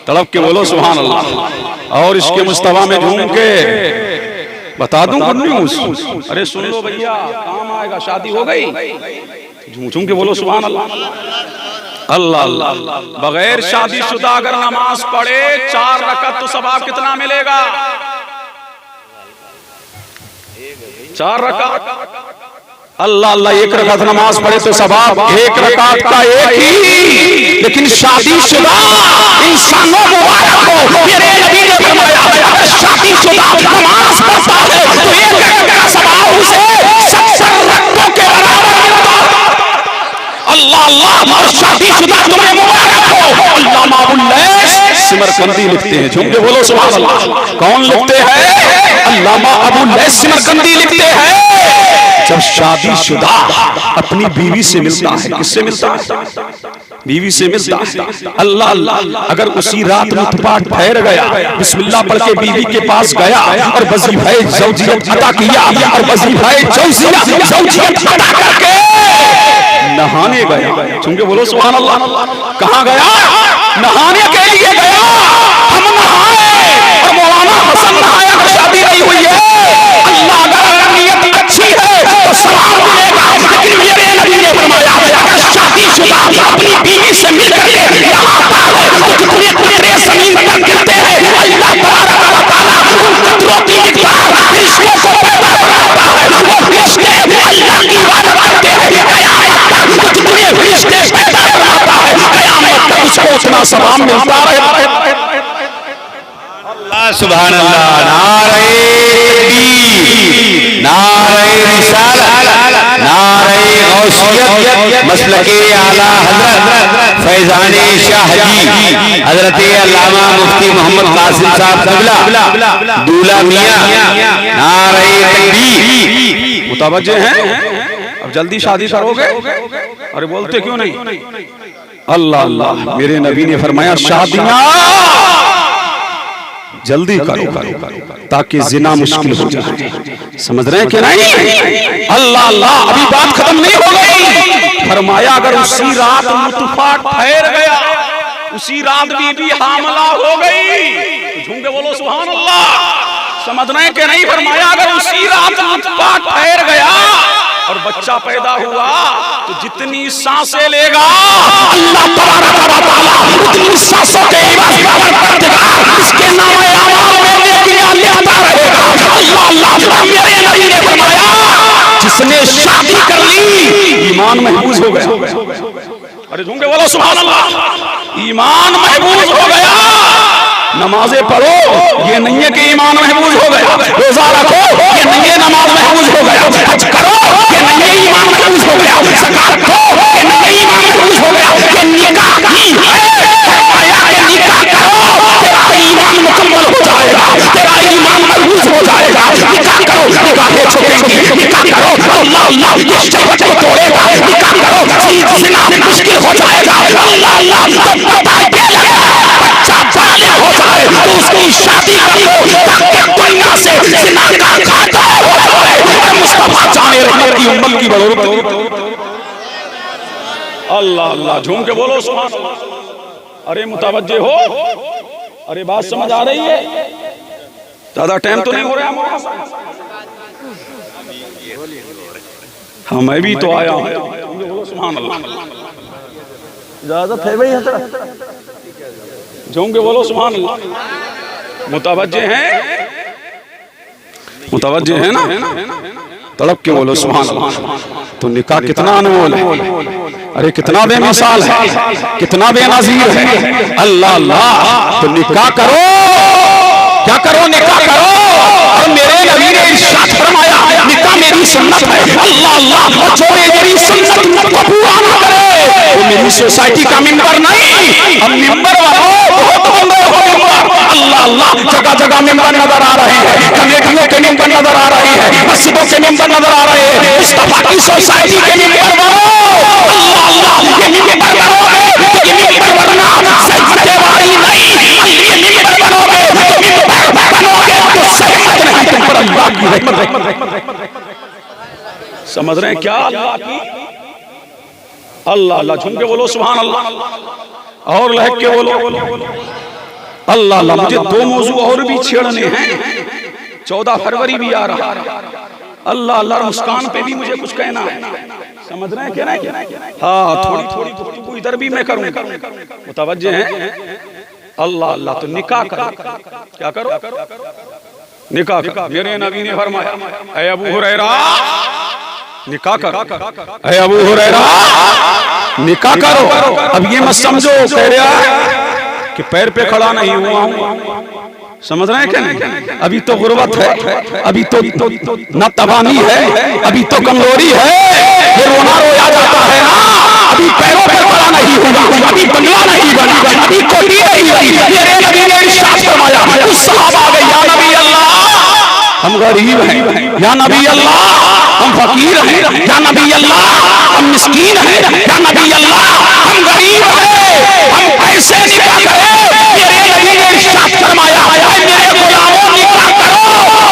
S1: तड़प के बोलो सुभान अल्लाह। और इसके मुस्तफा में झूम के बता दूं गुड न्यूज, अरे सुन लो भैया, काम आएगा, शादी हो गई, झूम के बोलो सुभान अल्लाह। अल्लाह अल्लाह, बगैर शादीशुदा अगर नमाज पढ़े 4 रकात तो सवाब कितना मिलेगा? 4 रकात। अल्लाह अल्लाह, 1 रकात नमाज पढ़े तो सवाब 1 रकात का 1 ही। लेकिन शादीशुदा इंसानों मुबारक हो, मेरे नबी ने फरमाया शादीशुदा नमाज पढ़ता है तो 1 रकात का सवाब उसे 70 रकातों के बराबर मिलता है। अल्लाह अल्लाह, और शादीशुदा तुम्हें मुबारक हो। अल्लामा अबुल लैस सिमरकंदी लिखते हैं, झूम के बोलो सुभान अल्लाह। कौन लिखते हैं? अल्लामा अबुल लैस सिमरकंदी लिखते हैं, जब शादीशुदा अपनी बीवी से मिलता है, किससे मिलता है? बीवी से मिलता है। अल्लाह अल्लाह, अगर उसी रात मुतपाट ठहर गया, बिस्मिल्लाह पढ़ के बीवी के पास गया और वजीफे ज़ौजियत अदा किया और वजीफे ज़ौजियत अदा करके नहाने गया, चूंकि बोलो सुभान अल्लाह। कहाँ गया? नहाने के लिए गया। हम नहाए और मौलाना हसन नहाया, शादी नहीं हुई है। अल्लाह अगर नीयत अच्छी है तो सवाब मिलेगा। लेकिन मेरे नबी ने फरमाया शादीशुदा अपनी बीवी से मिलकर नहाता है तो कितने कितने जमीन पर गिरते हैं। अल्लाह तबारक व तआला उन कतरों की मिक़दार रिश्तों को पैदा कराता है। वो रिश्ते अल्लाह की इबादत करते हैं, क़यामत तक जितने रिश्ते पैदा कराता है, क़यामत तक उसको उतना सवाब मिलता है।
S2: सुभान अल्लाह, नारे तकबीर, नारे रिसालत, नारे गौसियत, मसलके आला हज़रत फैज़ाने शाह जी हज़रत अल्लामा मुफ्ती मोहम्मद कासिम साहब क़िबला दूल्हा मियां, नारे तकबीर।
S1: मुतवज्जे हैं? अब जल्दी शादी करोगे? अरे बोलते क्यों नहीं? अल्लाह अल्लाह, मेरे नबी ने फरमाया शादियां जल्दी करो ताकि जिना मुश्किल हो जाए। समझ रहे हैं कि नहीं? अल्लाह अल्लाह, अभी बात खत्म नहीं हो गई। फरमाया अगर उसी रात मुतफा ठहर गया, उसी रात बीबी हामला हो गई, झूम के बोलो सुभान अल्लाह। समझ रहे हैं कि नहीं? फरमाया अगर उसी रात मुतफा ठहर गया और बच्चा पैदा हुआ तो जितनी सांसें लेगा अल्लाह तबारक व तआला उतनी सांसों के इसके नामे आमाल में नेकियां लेता रहेगा। अल्लाह अल्लाह, मेरे नबी ने फरमाया जिसने शादी कर ली ईमान महफूज हो गया। अरे झूम के बोलो सुभान अल्लाह। ईमान महफूज हो गया। नमाजें पढ़ो, ये नहीं है कि ईमान महफूज हो गया। रोजा रखो, ये नहीं है नमाज महफूज हो गया। हज करो, ये नहीं है ईमान महफूज हो गया। ज़कात दो, ये नहीं है ईमान महफूज हो गया। ये निकाह की है, फरमाया कि निकाह करो, तेरा ईमान मुकम्मल हो जाएगा, तेरा ईमान महफूज हो जाएगा। निकाह करो, निगाहें झुकेंगी। निकाह करो, अल्लाह अल्लाह, ये शहवत को तोड़ेगा। निकाह करो, जिना मुश्किल हो जाएगा। अल्लाह अल्लाह, तो पता के लगा बच्चा बालिग हो जाए तो उसकी शादी कर लो ताकि दुनिया से जिना का खाता हो जाए। मुस्तफा जाने रहमत की उम्मत की बदौलत। अल्लाह अल्लाह, झूम के बोलो सुभान अल्लाह। अरे मुतवज्जे हो? अरे बात समझ आ रही है? ज्यादा टाइम तो नहीं हो रहा है? हाँ, मैं भी तो आया हूँ। सुभान अल्लाह, इजाजत है भाई हजरत? झूम के बोलो सुभान अल्लाह। मुतवज्जे हैं? मुतवज्जे हैं ना? तड़प के बोलो सुभान अल्लाह। तो निकाह कितना अनमोल है, अरे कितना बेमिसाल है, कितना बेनज़ीर है। अल्लाह अल्लाह, तो निकाह करो। क्या करो? निकाह करो। और मेरे नबी ने इरशाद फरमाया निकाह मेरी सुन्नत है। अल्लाह अल्लाह, जो मेरी सुन्नत को पूरा न करे वो मेरी मेरी सोसाइटी का मिंबर नहीं, अब मिंबर अल्लाह अल्लाह जगह जगह मिंबर नजर आ रहे हैं, कमेटियों के मिंबर नजर आ रहे हैं, मस्जिदों के मिंबर नजर आ रहे हैं, मुस्तफा की सोसाइटी के मिंबर बनो। अल्लाह अल्लाह ये मिंबर बनोगे तो ये मिंबर बनना सहमत वाली नहीं, ये मिंबर बनोगे तो मिंबर बनोगे तो सहमत नहीं, तुम पर अल्लाह की रहमत। समझ रहे हैं क्या? अल्लाह की अल्लाह अल्लाह झूम के बोलो सुभान अल्लाह, और लहक के बोलो अल्लाह अल्लाह। मुझे दो मौजू और भी छेड़ने हैं, 14 फरवरी भी आ रहा है। अल्लाह अल्लाह मुस्कान पे भी मुझे कुछ कहना है, समझ रहे हैं क्या? हाँ थोड़ी थोड़ी गुफ्तगू इधर भी मैं करूँ, मुतवज्जे हैं। अल्लाह अल्लाह तो निकाह करो, क्या करो? निकाह करो। मेरे नबी ने फरमाया ऐ अबू हुरैरा निकाह करो, ऐ अबू हुरैरा निकाह करो। अब ये मत समझो कह रहा कि पैर पे खड़ा नहीं हुआ हूं, समझ रहे हैं क्या? अभी तो गुर्बत है, अभी तो न तबानी है, अभी तो कमजोरी है, ये रोना रोया जाता है ना। अभी पैरों पे खड़ा नहीं हुआ, अभी बंगला नहीं बना, अभी कोठी नहीं बनी। मेरे नबी ने इरशाद फरमाया उस सहाबा के या नबी अल्लाह हम गरीब हैं, या नबी अल्लाह हम फकीर हैं, या नबी अल्लाह हम मिस्कीन हैं, या नबी अल्लाह हम गरीब हैं, हम पैसे निकाल करें। मेरे नबी ने इरशाद फरमाया मेरे गुलामों निकाह करो,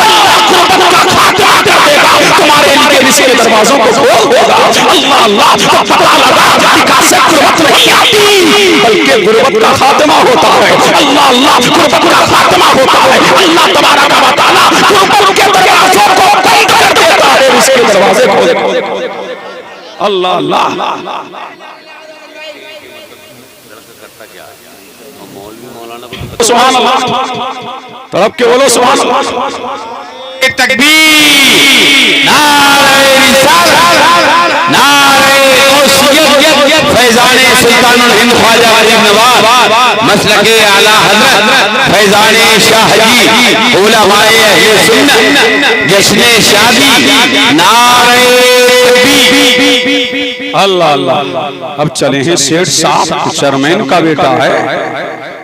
S1: अल्लाह गुर्बत का खात्मा कर देगा, तुम्हारे लिए रिज़्क़ के दरवाजों को खोल देगा। अल्लाह अल्लाह तो पता लगा निकाह से गुर्बत नहीं आती बल्कि गुर्बत का खात्मा होता है। अल्लाह अल्लाह गुर्बत का खात्मा होता है। अल्लाह तबारक व तआला गुर्बत के दरवाजों को बंद कर देता है, रिज़्क़ के दरवाजे खोल देता है। अल्लाह अल्लाह सुभान अल्लाह, तड़प के बोलो सुभान अल्लाह।
S2: तकबीर, नारे रिसालत, नारे गौसियत, फैज़ाने सुल्तानुल हिंद ख्वाजा गरीब नवाज, मसलके आला हज़रत फैज़ाने शाह जी, उलमाए अहले सुन्नत, जश्ने शादी, नारे
S1: अल्लाह अल्लाह। अब चले हैं सेठ साहब, चेयरमैन का बेटा है,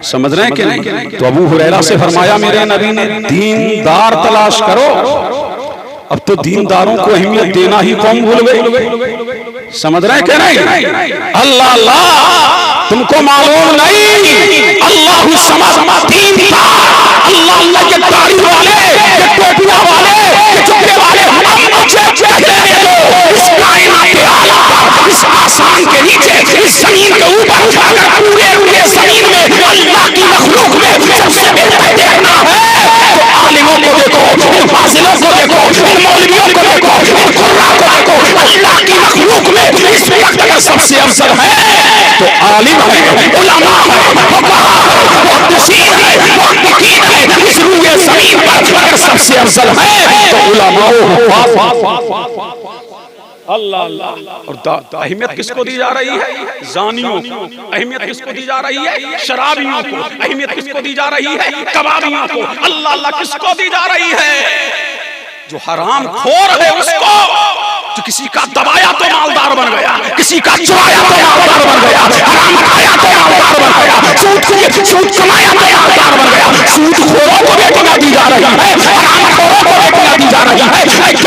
S1: समझ रहे हैं कि नहीं? तो अबू हुरैरा से फरमाया मेरे नबी ने दीनदार तलाश करो। अब तो दीनदारों को अहमियत देना ही कौम भूल गई, समझ रहे हैं कि नहीं? अल्लाह अल्लाह तुमको मालूम नहीं अल्लाह समझ दीनदार, अल्लाह अल्लाह के दाढ़ी वाले, के टोपियां वाले, के चुपके वाले इस कायनात के आला पर, इस आसमान के नीचे, इस जमीन के ऊपर, अगर पूरे जमीन में अल्लाह की मखलूक में सबसे बेहतर देखना है तो आलिमों को देखो, इन फाजिलों को देखो, इन मौलवियों को देखो, इन कुर्रा को देखो। अल्लाह की मखलूक में इस वक्त अगर सबसे अफजल है तो आलिम है, उलमा है, फुक़हा है, मुहद्दिसीन है, मुहद्दिक़ीन है। इस रूए ज़मीन पर अगर सबसे अफजल है तो उलमा हो। अल्लाह अल्लाह। और अहमियत किसको दी जा रही है? जानियों को। अहमियत किसको दी जा रही है? शराबियों को। अहमियत किसको दी जा रही है? कबाबियों को। अल्लाह अल्लाह किसको दी जा रही है? जो हराम खोर है उसको, जो किसी का दबाया तो मालदार बन गया, किसी का चुराया तो मालदार बन गया, हराम खाया तो मालदार बन गया, सूद कमाया तो मालदार बन गया। सूद खोरों को बेटियां दी जा रही है, हराम खोरों को बेटियां दी जा रही है,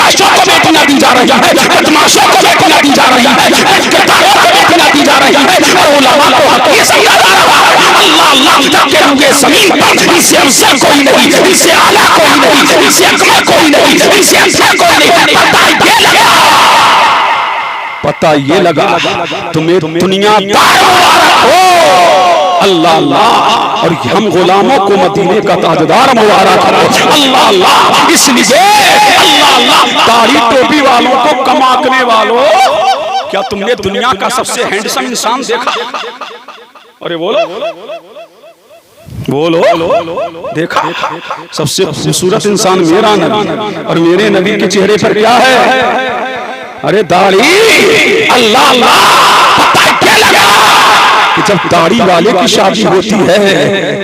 S1: ऐशों को बेटियां दी जा रही है, बदमाशों को बेटियां दी जा रही है, गिरदारों को बेटियां दी जा रही है। और उलमा को ये समझा जा रहा है अल्लाह अल्लाह के रूए ज़मीन पर इनसे अफजल कोई नहीं, इनसे आला कोई नहीं, इनसे अकबर कोई नहीं, इनसे अच्छा कोई नहीं। पता ये लगा तुम्हें दुनियादार मुबारक हो। अल्लाह अल्लाह। और हम गुलामों को मदीने का ताजदार मुबारक हो। अल्लाह अल्लाह। इसलिए अल्लाह अल्लाह दाढ़ी टोपी वालों को, कमाकने वालों, क्या तुमने दुनिया का सबसे हैंडसम इंसान देखा? अरे बोलो बोलो, देखा? सबसे खूबसूरत इंसान मेरा नबी, और मेरे नबी के चेहरे पर क्या है? अरे दाढ़ी। अल्लाह अल्लाह। पता क्या लगा कि जब दाढ़ी वाले की शादी होती है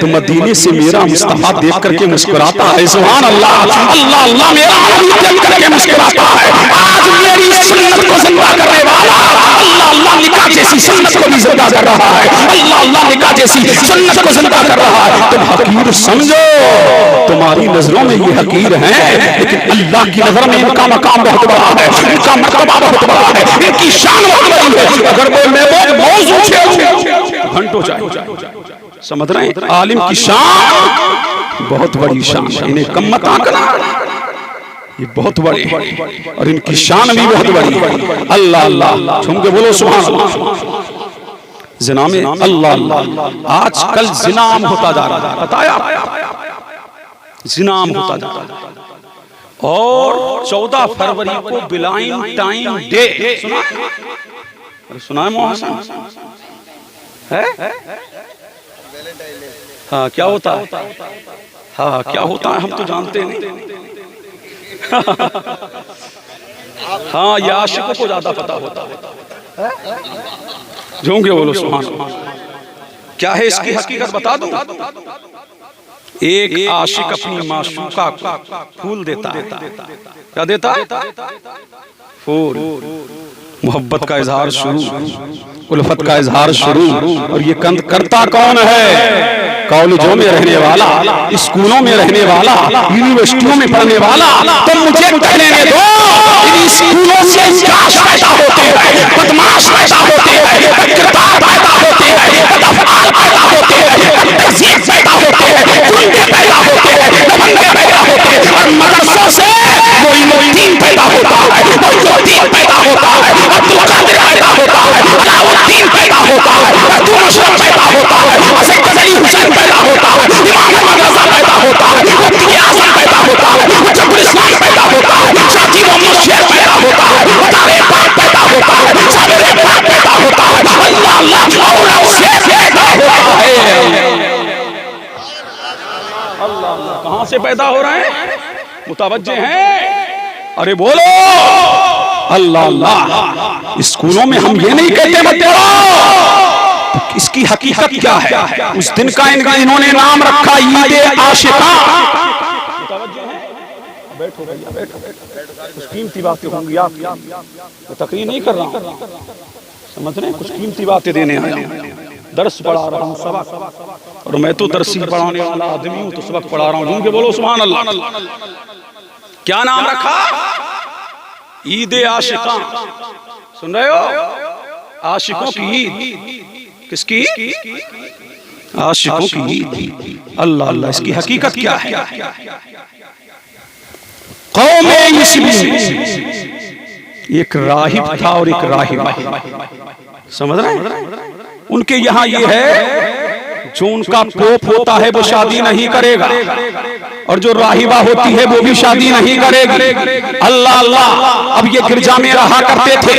S1: तो मदीने से मेरा मुस्तफा देख करके मुस्कुराता है। सुभान अल्लाह। अल्लाह अल्लाह। मेरा नबी देख करके मुस्कुराता है। आज मेरी सुन्नत को जिंदा करने वाला अल्लाह अल्लाह निकाह के जैसी सुन्नत को भी जिंदा कर रहा है, अल्लाह अल्लाह निकाह जैसी सुन्नत को जिंदा कर रहा है। तुम हकीर समझो, तुम्हारी नजरों में ये हकीर हैं, लेकिन अल्लाह की नजर में इनका मकाम बहुत बड़ा है, इनका मर्तबा बहुत बड़ा है, इनकी शान बहुत बड़ी है। अगर बोलने वो घंटों जाए, समझ रहे हैं? आलिम की शान बहुत बड़ी शान है, इन्हें कम मत आंकना, ये बहुत बड़े और इनकी शान भी बहुत बड़ी। अल्लाह अल्लाह झूम के बोलो सुभान अल्लाह। जिना में अल्लाह अल्लाह, आजकल जिनाम होता जा रहा है, बताया जिनाम होता जा रहा है। और 14 फरवरी को बिलाइन टाइम डे सुना है? अरे सुना है मोहसन है? हाँ क्या होता है? हाँ क्या होता है हम तो जानते नहीं। हाँ ये आशिकों को ज्यादा पता होता है। झूम के बोलो सुभान अल्लाह। क्या है इसकी हकीकत बता दूं? एक आशिक अपनी माशूका को फूल देता है। क्या देता है? फूल। मोहब्बत का इजहार शुरू, उल्फत का इजहार शुरू। और ये करता कौन है? कॉलेजों में रहने वाला, स्कूलों में रहने वाला, यूनिवर्सिटियों में पढ़ने वाला। तो मुझे कहने दो, इन स्कूलों से इंकाश पैदा होते हैं, बदमाश पैदा होते हैं, बदकिरदार पैदा होते हैं, बदअफ़आल पैदा होते हैं, तज़यीक़ पैदा होते हैं, गुंडे पैदा होते हैं, लफंगे पैदा होते हैं। और मदरसों से मोइनुद्दीन पैदा होता है, मोइनुद्दीन पैदा होता है, अब्दुल कादिर पैदा होता है, अलाउद्दीन पैदा होता है, अब्दुल मुशर्रफ पैदा होता है, सैयद अली हुसैन पैदा होता है, इमाम अहमद रज़ा पैदा होता है, मुफ्ती आज़म पैदा होता है, मुजद्दिद इस्लाम पैदा होता है, शाजी मोहम्मद शेर पैदा होता है, तारे पाक पैदा होता है, साबिर पाक पैदा होता है, अल्लाह अल्लाह और से पैदा होता है। अल्लाह अल्लाह कहां से पैदा हो रहे हैं? मुतवज्जे हैं? अरे बोलो अल्लाह अल्लाह। स्कूलों में हम ये नहीं कहते मत पढ़ो, इसकी हकीकत क्या है? उस दिन का इन्होंने नाम रखा ईद आशिका। बैठो भैया बैठो, कुछ कीमती बातें होंगी। आप तकरीर नहीं कर रहा हूँ, समझ रहे हैं? कुछ कीमती बातें देने आया हूँ, दर्स पढ़ा रहा हूँ सबक। और मैं तो दर्सी पढ़ाने वाला आदमी हूँ, तो सबक पढ़ा रहा हूँ। झूम के बोलो सुभान अल्लाह। क्या नाम रखा? ईद आशिका। सुन रहे हो? आशिकों की ईद। किसकी? आशिकों की ईद। अल्लाह अल्लाह। इसकी हकीकत क्या है? कौम एक राहिब था और एक राहिबा, समझ रहे हैं? उनके यहाँ ये है, जो उनका पोप होता है वो शादी नहीं करेगा, और जो राहिबा होती है वो भी शादी नहीं करेगी। अल्लाह अल्लाह। अब ये गिरजा में रहा करते थे,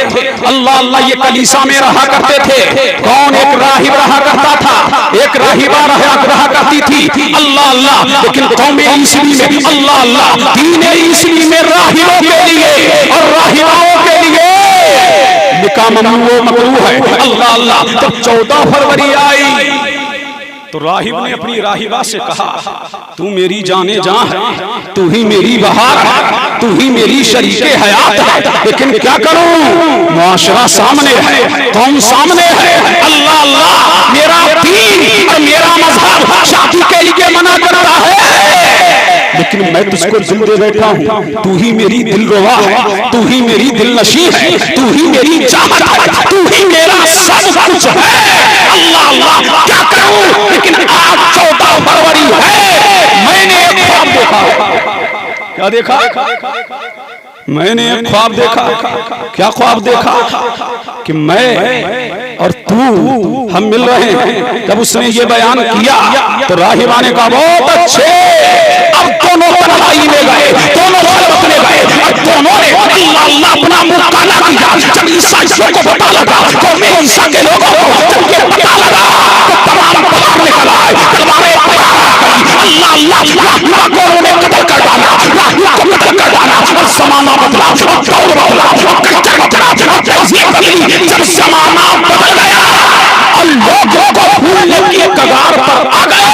S1: अल्लाह अल्लाह, ये कलीसा में रहा करते थे। कौन? एक राहिब रहा करता था, एक राहिबा रहा करती थी। अल्लाह अल्लाह। लेकिन कौम ईसवी में अल्लाह अल्लाह, दीन ईसवी में राहिबों के लिए और राहिबाओं के लिए निकाह ममनू मकरूह है। अल्लाह अल्लाह। जब 14 फरवरी आई तो राहिब ने अपनी राहिबा से कहा, तू मेरी जाने जान है, तू ही मेरी बहार है, तू ही मेरी शरीके हयात है। लेकिन क्या करूं? मुआशरा सामने है, कौम सामने है। अल्लाह अल्लाह। मेरा दीन और मेरा मजहब शादी के लिए मना करता है, लेकिन मैं तुझको दिल दे बैठा हूँ। तू ही मेरी दिलरुबा है, तू ही मेरी दिलनशी है, तू ही मेरी चाहत है, तू ही मेरा सब कुछ है। अल्लाह अल्लाह। क्या करूं? लेकिन आज 14 फरवरी है, मैंने एक ख्वाब देखा। क्या देखा? मैंने एक ख्वाब देखा। क्या ख्वाब देखा? कि मैं और तू हम मिल रहे हैं। जब उसने ये बयान किया तो राहिबा ने कहा, बहुत अच्छे। अब दोनों तन्हाई में गए, दोनों खलवत में गए, और दोनों ने अल्लाह अल्लाह अपना मुंह काला किया। जब ईसाइयों को पता लगा, कौम ईसा के लोगों को जब ये पता लगा, तो तमाम बाहर निकल आए, तलवारें बाहर आ गई। अल्लाह अल्लाह। लाखों ने कत्ल कर डाला, लाखों को कत्ल कर डाला। और ज़माना बदला, और दौर बदला, और कल्चर बदला, और तहज़ीब बदली। जब ज़माना बदल गया और लोगों को भूलने की कगार पर आ गए,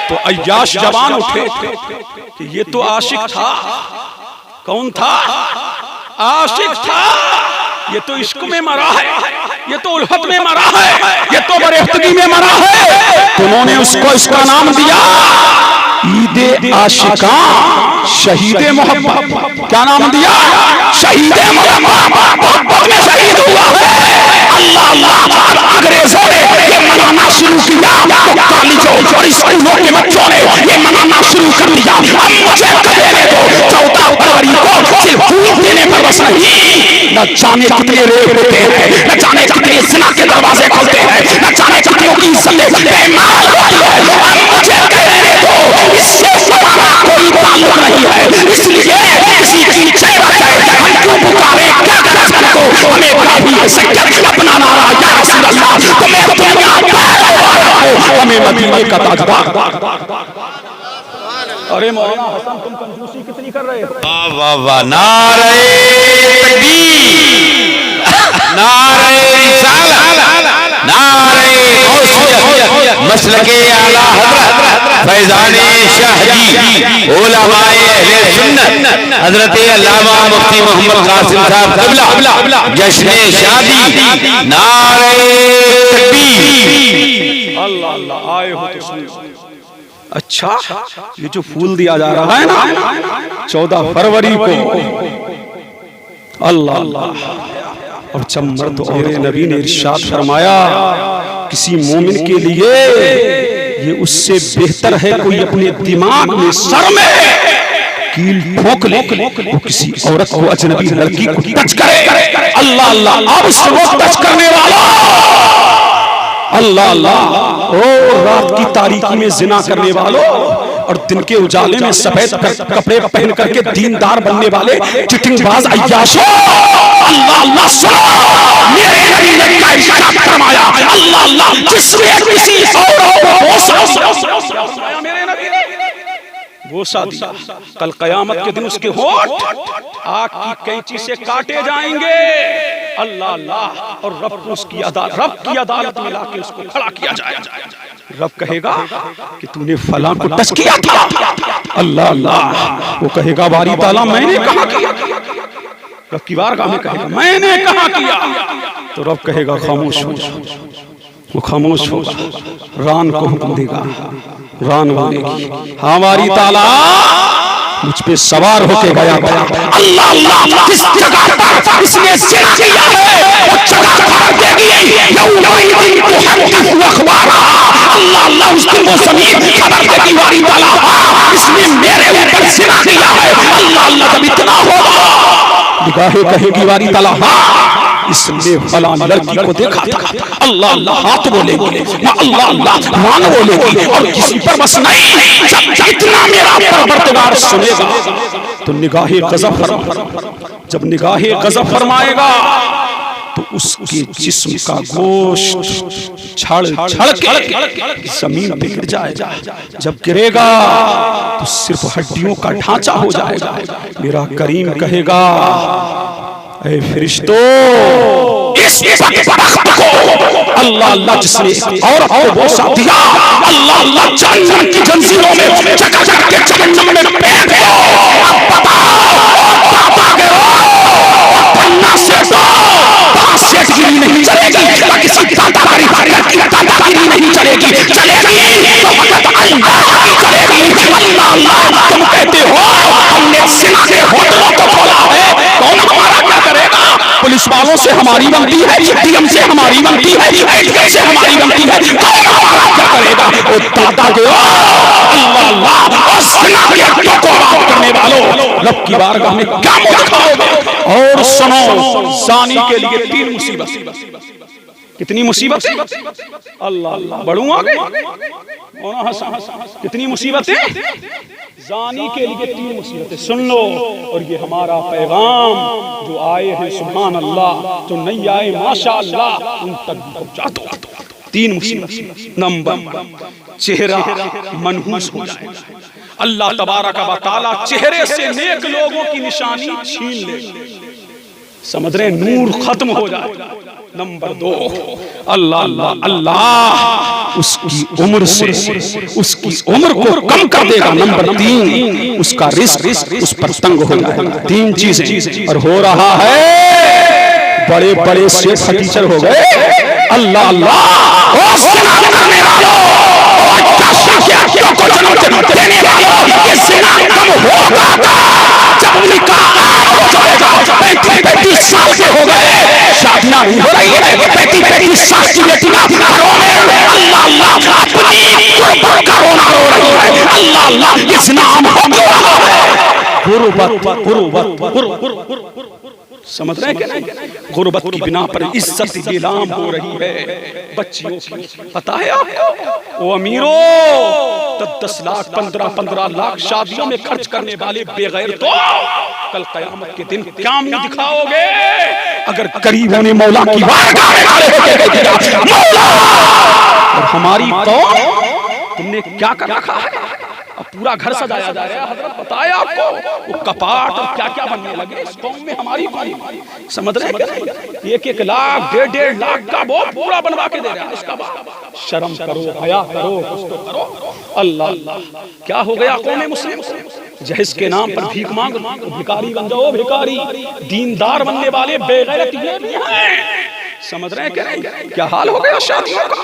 S1: तो अय्याश जवान उठे कि ये तो आशिक था। कौन था? आशिक था। ये तो इश्क में मरा है, ये तो उल्फत में मरा है, ये तो बरेफ्तगी में मरा है। तो उन्होंने उसको इसका नाम दिया ईद आशिका, शहीद मोहब्बत। क्या नाम दिया? शहीद मोहब्बत में शहीद हुआ है। अल्लाह अल्लाह। अंग्रेजों ने ये मनाना शुरू किया तो कॉलेजों और स्कूलों के बच्चों ने ये मनाना शुरू कर दिया। अब मुझे देने दो 14 फरवरी को सिर्फ फूल देने पर बस नहीं, न जाने कितने रेप होते हैं, न जाने कितने जिना के दरवाजे खुलते हैं, न जाने कितनों की इज्जतें बेईमान होती है। अब मुझे देने दो, इससे हमारा कोई ताल्लुक नहीं है। इसलिए किसी की चेहरा हम क्यों पुकारे, क्या करें हमको, हमें काफी है सच्चा अपना नारा या रसूल अल्लाह, तुम्हें दुनिया पर हमें मदीने का ताजदार। अरे मौलाना हसन तुम कंजूसी कितनी कर रहे हो?
S2: वाह वाह वाह, नारे तकबीर, नारे रिसालत, नारे गौसियत, मसलके आला हज़रत फैज़ाने शाहजी, उलमाए अहले सुन्नत हज़रत अल्लामा मुफ्ती मोहम्मद कासिम साहब क़िबला, जश्न शादी, नारे तकबीर।
S1: अल्लाह अल्लाह, आए हो तो सुनो। अच्छा, ये जो फूल दिया जा रहा है ना 14 फरवरी को, अल्लाह अल्लाह। और जब मर्द और नबी ने इरशाद फरमाया किसी मोमिन के लिए ये उससे बेहतर है कोई अपने दिमाग में सर में कील ठोक ले, वो किसी औरत को अजनबी लड़की को टच करे। अल्लाह अल्लाह। अब उसको टच करने वाला, अल्लाह अल्लाह। ओ रात की तारीकी में जिना करने वालों और दिन के उजाले में सफेद कपड़े पहन करके दीनदार बनने वाले चिटिंगबाज अय्याशों, अल्लाह अल्लाह सुनो। मेरे नबी ने क्या इरशाद फरमाया? अल्लाह अल्लाह। जिसने किसी औरत को बोसा, मेरे नबी ने बोसा दिया, कल कयामत के दिन उसके होंठ आग की कैंची से काटे जाएंगे। अल्लाह अल्लाह। और रब को उसकी रब की अदालत में लाके उसको खड़ा किया जाएगा। रब कहेगा कि तूने फलां को टच किया था। अल्लाह अल्लाह। वो कहेगा बारी ताला मैंने कहा किया? रब की बारगाह में कहेगा मैंने कहा किया? तो रब कहेगा खामोश हो। वो खामोश होगा, रान को हुक्म देगा, रान बोलेगी हमारी ताला मुझ पे सवार होके गया था। अल्लाह अल्लाह। जिस जगह पर इसने जिना किया है वो जगह फाड़ देगी। अल्लाह अल्लाह। उस दिन वो ज़मीन खबर देगी वारी ताला इसने मेरे ऊपर जिना किया है। अल्लाह अल्लाह। जब इतना होगा निगाहें कहेगी वारी ताला इसने फलां लड़की को देखा था। अल्लाह अल्लाह। हाथ बोलेगी, अल्लाह अल्लाह मान बोलेगी। और किसी पर बस नहीं, जब इतना मेरा परवरदिगार सुनेगा तो निगाहे गज़ब फरमाएगा। जब निगाहे गज़ब फरमाएगा तो उसके जिस्म का गोश्त छड़ छड़ के जमीन पे गिर जाएगा। जब गिरेगा तो सिर्फ हड्डियों का ढांचा हो जाएगा। मेरा करीम कहेगा ऐ फरिश्तों, इस बख्त को अल्लाह अल्लाह जिसने औरत को बोसा दिया, अल्लाह अल्लाह जहन्नम की जंजीरों में जगह जगह के जहन्नम में फेंक दो। अब बताओ पन्ना से सेठगिरी नहीं चलेगी, किसी दादागिरी दादागिरी नहीं चलेगी, चलेगी तो फकत अल्लाह की चलेगी। अल्लाह अल्लाह। तुम कहते हो हमने जिना के होटलों को खोला है, कौन हमारा क्या करेगा? पुलिस वालों से हमारी बनती है, डीएम से हमारी बनती है, एडीएम से हमारी बनती है, कौन हमारा क्या करेगा? वो दादा के अल्लाह अल्लाह। और जिना के हक़ को आबाद करने वालों रब की बारगाह में क्या मुँह दिखाओगे? और सुनो, ज़ानी के लिए 3 मुसीबत। कितनी मुसीबत है? अल्लाह अल्लाह। बढ़ूं आगे? कितनी मुसीबतें? ज़ानी के लिए 3 मुसीबतें सुन लो। और ये हमारा पैगाम जो आए हैं सुभान अल्लाह, जो नहीं आए माशा अल्लाह, उन तक पहुंचा दो। 3 मुसीबत। नंबर, चेहरा मनहूस हो जाएगा। अल्लाह तबारक व तआला चेहरे से नेक लोगों की निशानी छीन ले, समझ रहे, नूर खत्म हो जाएगा। नंबर 2, अल्लाह अल्लाह अल्लाह उसकी उम्र से उसकी उम्र को कम कर देगा। नंबर 3, उसका रिस्क उस पर तंग हो जाएगा। 3 चीजें और हो रहा है बड़े बड़े से फटीचर हो गए। अल्लाह अल्लाह ओ ज़िना करने वालों, को जन्म देने वालों, ये ज़िना कब होगा जब निकाह हो जाएगा। 35 साल के हो गए, शादियां नहीं हो रही है। 35 साल की बेटियां घरों में अल्लाह अल्लाह अपनी कोरोना हो रही है। अल्लाह अल्लाह इस नाम हो रहा है गुरुबत। समझ रहे हैं कि नहीं? गुरुबत की बिना पर इज्जत नीलाम हो रही है बच्चियों की। पता है आपको वो अमीरों 10 लाख 15 लाख शादियों में खर्च करने वाले बेगैर तो कल कयामत के दिन क्या मुंह दिखाओगे? अगर गरीबों ने मौला की बारगाह में खड़े होकर मौला, और हमारी कौम तुमने क्या कर रखा है? अब पूरा घर सजाया जा रहा है। हजरत बताया आपको वो कपाट और क्या क्या बनने लगे इस कौम में हमारी कौम। समझ रहे हैं? 1-1 लाख 1.5 लाख का वो पूरा बनवा के दे रहा है उसका बाप। शर्म करो, हया करो, कुछ तो करो। अल्लाह अल्लाह क्या हो गया कौम मुस्लिम? जहेज के नाम पर भीख मांग, भिखारी बन जाओ भिखारी। दीनदार बनने वाले बेगैरत ये हैं। समझ रहे हैं क्या नहीं? क्या हाल हो गया शादियों का?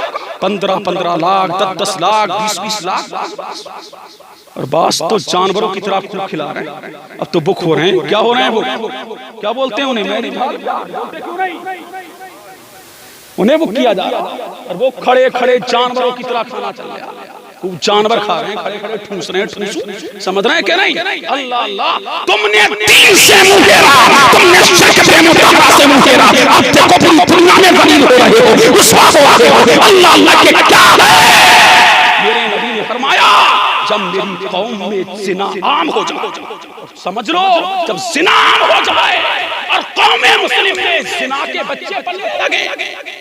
S1: 15 लाख 10 लाख 20 लाख, और बास तो जानवरों की तरह खूब खिला रहे हैं। अब तो बुक हो रहे हैं। क्या हो रहे हैं वो? क्या बोलते हैं उन्हें? उन्हें वो किया जा रहा है और वो खड़े खड़े जानवरों की तरह खाना चल रहा है। खूब जानवर खा रहे हैं, खड़े खड़े ठूस रहे हैं, ठूस। समझ रहे हैं क्या नहीं? अल्लाह अल्लाह तुमने दीन से मुंह फेरा, तुमने शिर्क से मुतहरा से मुंह फेरा। अब देखो पूरी दुनिया में गरीब हो रहे हो, रुसवा हो रहे हो। अल्लाह अल्लाह के क्या है? मेरे नबी ने फरमाया जब मेरी कौम में ज़िना आम हो जाए, समझ लो जब ज़िना आम हो जाए और कौम मुस्लिम में ज़िना के बच्चे पलने लगे।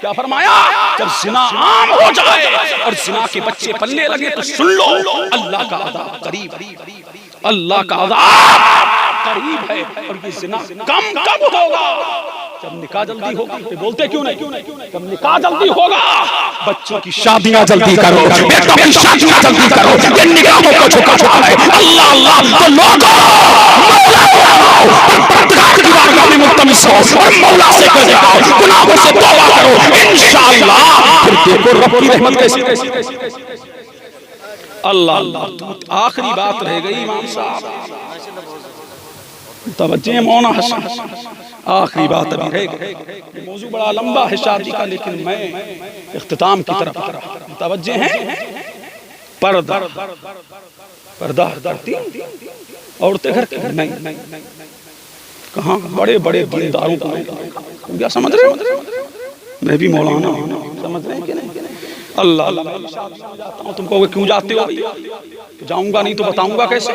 S1: क्या फरमाया? जब ज़िना आम हो जाए और ज़िना के बच्चे पलने लगे तो सुन लो अल्लाह का अज़ाब करीब, अल्लाह का अज़ाब करीब है। और ये ज़िना कम कब होगा? जब निकाह जल्दी होगा। बोलते क्यों नहीं? जब निकाह जल्दी होगा, बच्चों की शादियां जल्दी करो, बेटों की शादियां जल्दी करो, ये निकाहों को छुपा है। अल्लाह अल्लाह तो लोगों मौला को आओ, परवरदिगार की बारगाह में मुल्तमिस हो और मौला से कह जाओ, गुनाहों से तौबा करो, इंशाअल्लाह फिर देखो रब की रहमत कैसी। अल्लाह अल्लाह आखिरी बात रह गई इमाम साहब, तवज्जो मौना हसन, आखिरी बात अभी रह गई। मौजू बड़ा लंबा है शादी का, लेकिन मैं इख्तिताम की तरफ आ रहा हूं। तवज्जो है पर्दा, पर्दा करती औरतें घर के नहीं, कहाँ बड़े बड़े दीनदारों को क्या समझ रहे हो? मैं भी मौलाना हूं, समझ रहे हैं कि नहीं? अल्लाह जाता हूं, तुमको क्यों जाते हो? जाऊंगा नहीं तो बताऊंगा कैसे?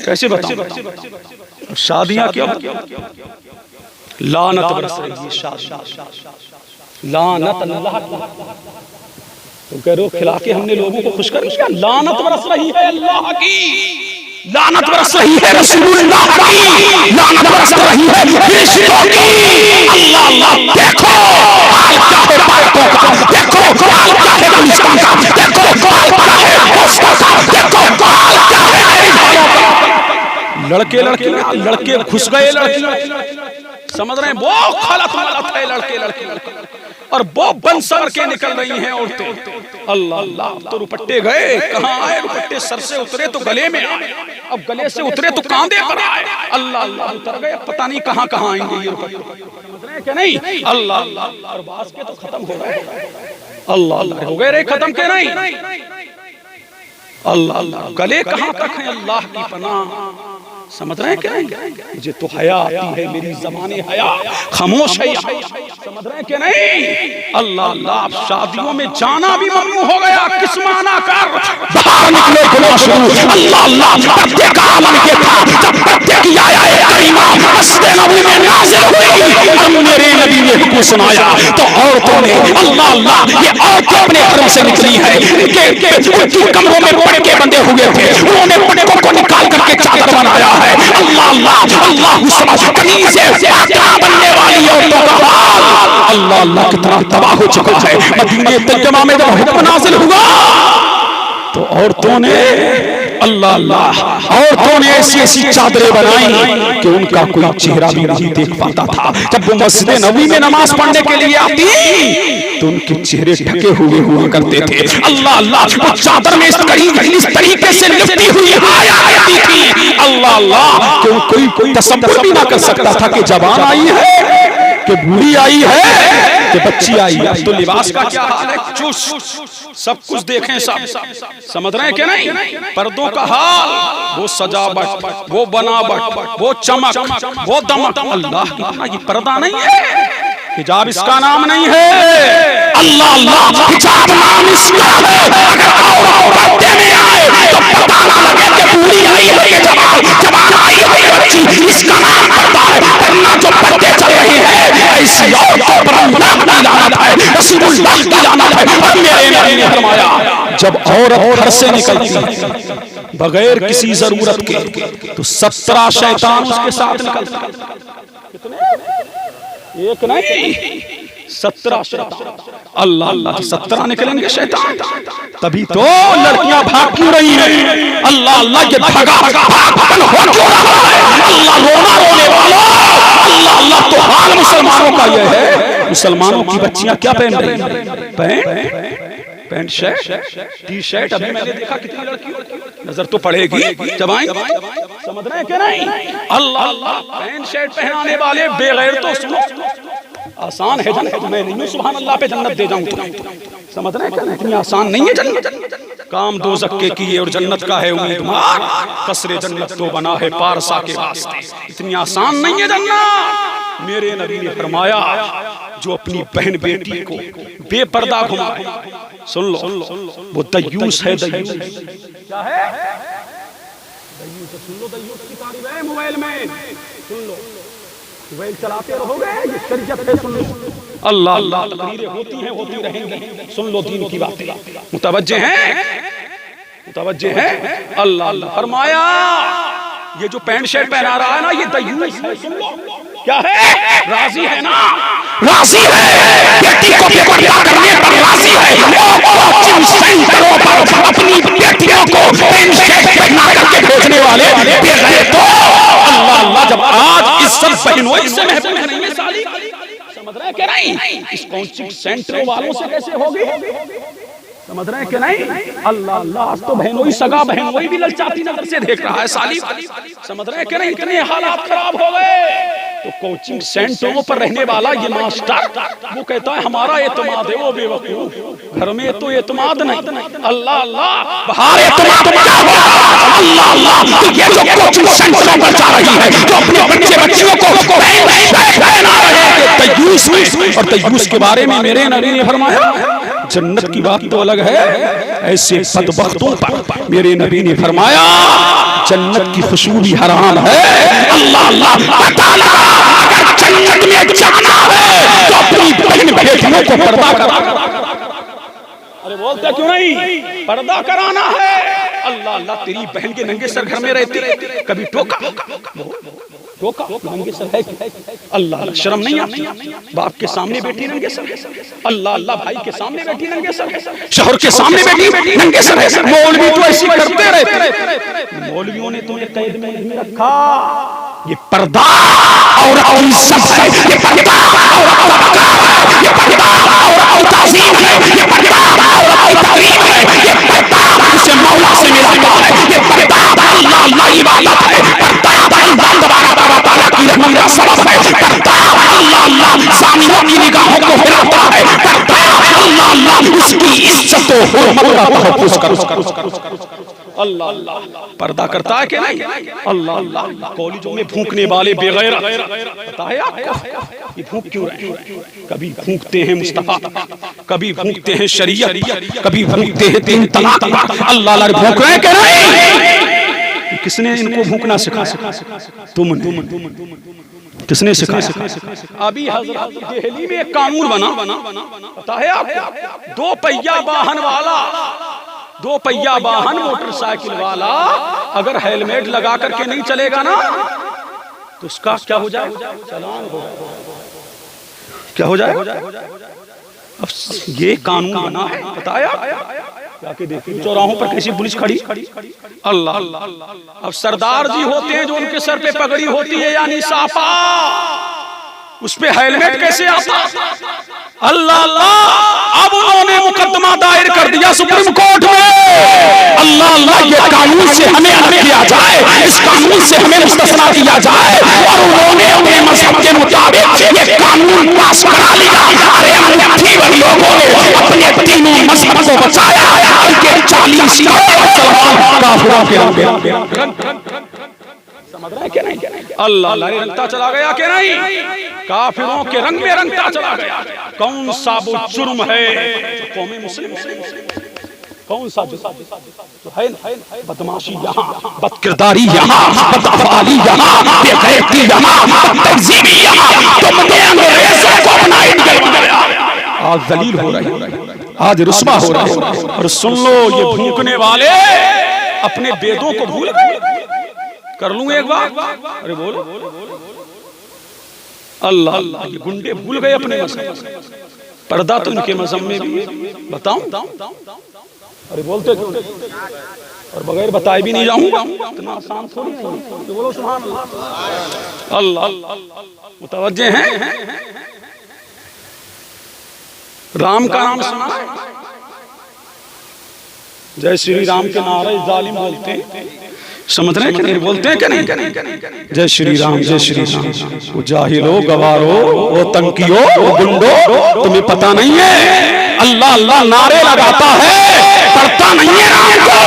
S1: कैसे बताऊं? शादियां क्या लानत बरस रही है, शादी लानत। अल्लाह तो कह रो खिला के हमने लोगों को खुश कर लिया। लानत बरस रही है अल्लाह की, लानत बरस रही है रसूलुल्लाह की, लानत बरस रही है रिश्तों की। अल्लाह अल्लाह देखो हाल क्या है बातों का, देखो हाल क्या है गुलिस्तान का, देखो हाल क्या है दोस्तों का, देखो हाल क्या है लड़के लड़के लड़के घुस गए, लड़की समझ रहे हैं वो खलत मलत है, लड़के लड़के और वो बन सवर के निकल रही हैं औरतें। अल्लाह अल्लाह तो रुपट्टे गए, कहाँ आए? रुपट्टे सर से उतरे तो गले में आए, अब गले से उतरे तो कांधे पर आए। अल्लाह अल्लाह उतर गए, पता नहीं कहाँ कहाँ आएंगे ये रुपट्टे, समझ रहे हैं क्या नहीं? अल्लाह अल्लाह और बास के तो खत्म हो गए। अल्लाह अल्लाह हो गए रे खत्म के नहीं? अल्लाह अल्लाह गले कहाँ तक है? अल्लाह की पनाह, समझ रहे हैं क्या? मुझे तो हया आती है, मेरी ज़बाने हया खामोश है, समझ रहे हैं क्या नहीं? अल्लाह अल्लाह शादियों में जाना भी ममनू हो गया। किस माना कर बाहर निकले गुनाह शुरू। अल्लाह अल्लाह प्रत्येक आलम के था जब प्रत्येक आया है करीमा मस्जिद नबी में नाज़िल हुई और मेरे नबी ने हुक्म सुनाया तो औरतों ने अल्लाह अल्लाह ये औरतें अपने घरों से निकली है कि उनकी कमरों में पटके बंधे हुए थे, उन्होंने पटकों को निकाल करके चादर बनाया है। अल्लाह अल्लाह अल्लाह समझ कमीज़ बनने वाली औरतों का हाल अल्लाह अल्लाह कितना तबाह हो चुका है। मदीने तैयबा में जब हुक्म नाज़िल हुआ तो औरतों ने अल्लाह अल्लाह, औरतों ने ऐसी ऐसी चादरें बनाई कि उनका कोई चेहरा भी नहीं देख पाता था। जब वो मस्जिद नबवी में नमाज पढ़ने के लिए आती तो उनके चेहरे ढके हुए हुआ करते थे। अल्लाह अल्लाह, वो चादर में इस तरीके से लिपटी हुई आती थी, अल्लाह अल्लाह, कि कोई तसव्वुर भी ना कर सकता था कि जवान आई है, कि बूढ़ी आई है, कि बच्ची आई है। तो लिबास का क्या हाल है, चुस्त, सब कुछ देखें, सब समझ रहे हैं कि नहीं। पर्दों का हाल, वो सजावट, वो बनावट, वो चमक, वो दमक, अल्लाह इतना ये पर्दा नहीं है, हिजाब इसका नाम नहीं है। अल्लाह अल्लाह, हिजाब नाम इसका है। अगर और पर्दे में आए तो पता ना लगे कि बूढ़ी आई है कि जवान आई है कि बच्ची, इसका नाम पर्दा है। वरना जो पर्दे चल रहे हैं ऐसी औरतों पर अल्लाह की लानत है, रसूलुल्लाह की लानत है। और मेरे नबी ने फरमाया, जब औरत घर से निकलती बगैर किसी जरूरत के तो 17 शैतान उसके साथ निकलते। एक नहीं, 17 शैतान। अल्लाह अल्लाह, 17 निकलेंगे शैतान। तभी तो लड़कियां भाग क्यों रही हैं? अल्लाह अल्लाह, ये भागा हो क्यों रहा है? अल्लाह, रोना रोने वालों, अल्लाह अल्लाह, तो हाल मुसलमानों का ये है। मुसलमानों की बच्चियां क्या पहन रही हैं? Pant shirt, T shirt. अभी मैंने देखा कितनी लड़कियों, नजर तो पड़ेगी जब आएंगे, समझ रहे हैं कि नहीं। अल्लाह अल्लाह, पैंट शर्ट पहनाने वाले बेगैर, तो सुनो, आसान है जन्नत, मैं नहीं हूं सुभान अल्लाह पे जन्नत दे जाऊं तो, समझ रहे हैं, इतनी आसान नहीं है जन्नत। काम दोज़ख के किए और जन्नत का है उम्मीदवार, कसरे जन्नत तो बना है पारसा के वास्ते। इतनी आसान नहीं है जन्नत। मेरे नबी ने फरमाया, जो अपनी बहन बेटी को बेपर्दा घुमाए, सुन लो, वो दयूस है। दयूस क्या है? दयूस, सुन लो, दयूस की तारीफ है मोबाइल में, सुन लो, मोबाइल चलाते रहोगे, ये शरीयत है, सुन लो। अल्लाह अल्लाह, तकरीरें होती रहेंगी, सुन लो दीन की बातें, मुतवज्जे हैं। अल्लाह अल्लाह, फरमाया ये जो पैंट शर्ट पहना रहा है ना, ये दयूस है। सुन लो, क्या है? राजी है ना? राजी है, बेटी को बेपर्दा करने पर राजी है। कोचिंग सेंटरों पर अपनी बेटियों को पैंट शर्ट पहना करके भेजने वाले बेगैर, तो अल्लाह अल्लाह, जब आज इज्जत बहनों से महफूज नहीं है साली, समझ रहे हैं कि नहीं। इस कोचिंग सेंटरों वालों से कैसे होगी, समझ रहे हैं कि नहीं। अल्लाह अल्लाह, आज तो बहनोई, सगा बहनोई भी ललचाती नजर से देख रहा है साली, समझ रहे हैं कि नहीं। इतने हालात खराब हो गए। तो कोचिंग सेंटरों पर रहने वाला ये मास्टर, वो कहता है हमारा एतमाद है, वो बेवकूफ, घर में तो एतमाद नहीं। अल्लाह अल्लाह, बाहर एतमाद क्या होगा? अल्लाह अल्लाह, तो ये जो कोचिंग सेंटरों पर जा रही है, जो अपने बच्चियों को पहना रहे हैं, तयूस। और तयूस के बारे में मेरे नबी ने फरमाया, जन्नत की बात तो अलग है, ऐसे बदबख्तों पर मेरे नबी ने फरमाया, जन्नत की खुशबू भी हराम है। अल्लाह अल्लाह, पता लगा, अगर जन्नत में जाना है तो अपनी बहन बेटियों को पर्दा कराना। अरे बोलते क्यों नहीं, पर्दा कराना है। अल्लाह अल्लाह, तेरी बहन के नंगे सर घर में रहती, कभी टोका नंगे सर है? अल्लाह अल्लाह, शर्म नहीं आती? बाप के सामने बैठी नंगे सर है। अल्लाह अल्लाह, भाई के सामने बैठी नंगे सर है, शौहर के सामने बैठी नंगे सर है। मौलवी तो ऐसी करते रहते, मौलवियों ने तुम्हें कैद में नहीं रखा। ये पर्दा और इज्जत है, ये पर्दा और वक़ार है, ये पर्दा और ताज़ीम है, ये पर्दा और तारीफ है, ये पर्दा उसे मौला से मिलता है, ये पर्दा अल्लाह अल्लाह इबादत है, पर्दा अल्लाह ताला की रहमत का सबब है, पर्दा अल्लाह अल्लाह सामियों की निगाहों को हिलाता है, पर्दा अल्लाह अल्लाह उसकी इज्जत और हुर्मत का तहफ़्फ़ुज़ कर। अल्लाह अल्लाह, पर्दा करता है कि नहीं? अल्लाह अल्लाह, कॉलेजों में फूंकने वाले बेगैर, पता है आपको ये फूंक क्यों रहे हैं? कभी फूंकते हैं मुस्तफा, कभी फूंकते हैं शरीयत, कभी फूंकते हैं 3 तलाक। अल्लाह अल्लाह, फूंक रहे हैं कि नहीं? किसने इनको फूंकना सिखाया? तुमने। किसने सिखाया? अभी हजरत दिल्ली में एक कानून बना, पता है आपको? 2 पहिया वाहन वाला, 2 पहिया वाहन मोटरसाइकिल वाला अगर हेलमेट लगा करके नहीं चलेगा ना, तो उसका क्या हो जाएगा? चालान हो जाएगा। क्या हो जाएगा? अब ये कानून बना है, बताया जाके देखिए चौराहों पर कैसी पुलिस खड़ी। अल्लाह अब सरदार जी होते हैं जो उनके सर पे पगड़ी होती है यानी साफा, उस पे हेलमेट कैसे आता? अल्लाह अल्लाह अब उन्होंने मुकदमा दायर कर दिया सुप्रीम कोर्ट में। अल्लाह अल्लाह ये कानून से हमें अलग किया जाए, इस कानून से हमें मुस्तस्ना किया जाए, और उन्होंने अपने मजहब के मुताबिक ये कानून पास करा लिया। अरे मुट्ठी भर लोगों ने अपने तीनों मजहब को बचाया, उनके 40 काफिरों के समझ रहे हैं क्या नहीं? अल्लाह अल्लाह रंगता चला गया कि नहीं? काफिरों के रंग में रंगता चला गया। कौन सा वो जुर्म है कौमी मुस्लिम, कौन सा जो है बदमाशी यहाँ, बदकिरदारी यहाँ, बदअफ़ाली यहाँ, बेग़ैरती यहाँ, बदतहज़ीबी यहाँ, तुमने अंग्रेज़ों को अपना आइडियल बनाया। आज ज़लील हो रहे, आज रुस्वा हो रहे। और सुन लो ये भूखने वाले अपने वेदों को भूल गए। कर लूं एक बार? अरे बोलो अल्लाह अल्लाह ये गुंडे भूल गए अपने मजहब, पर्दा तो इनके मजहब में भी बताऊं? अरे बोलते क्यों? और बगैर बताए भी नहीं जाऊंगा, इतना आसान थोड़ी है। बोलो सुभान अल्लाह। अल्लाह मुतवज्जे हैं? राम का नाम सुना है? जय श्री राम के नारे जालिम बोलते हैं, समझ रहे हैं कि नहीं? बोलते हैं कि नहीं? जय श्री राम, जय श्री राम। वो जाहिलो, गवारो, वो तंकियो, वो गुंडो, तुम्हें पता नहीं है अल्लाह अल्लाह नारे लगाता है, पढ़ता नहीं है राम को,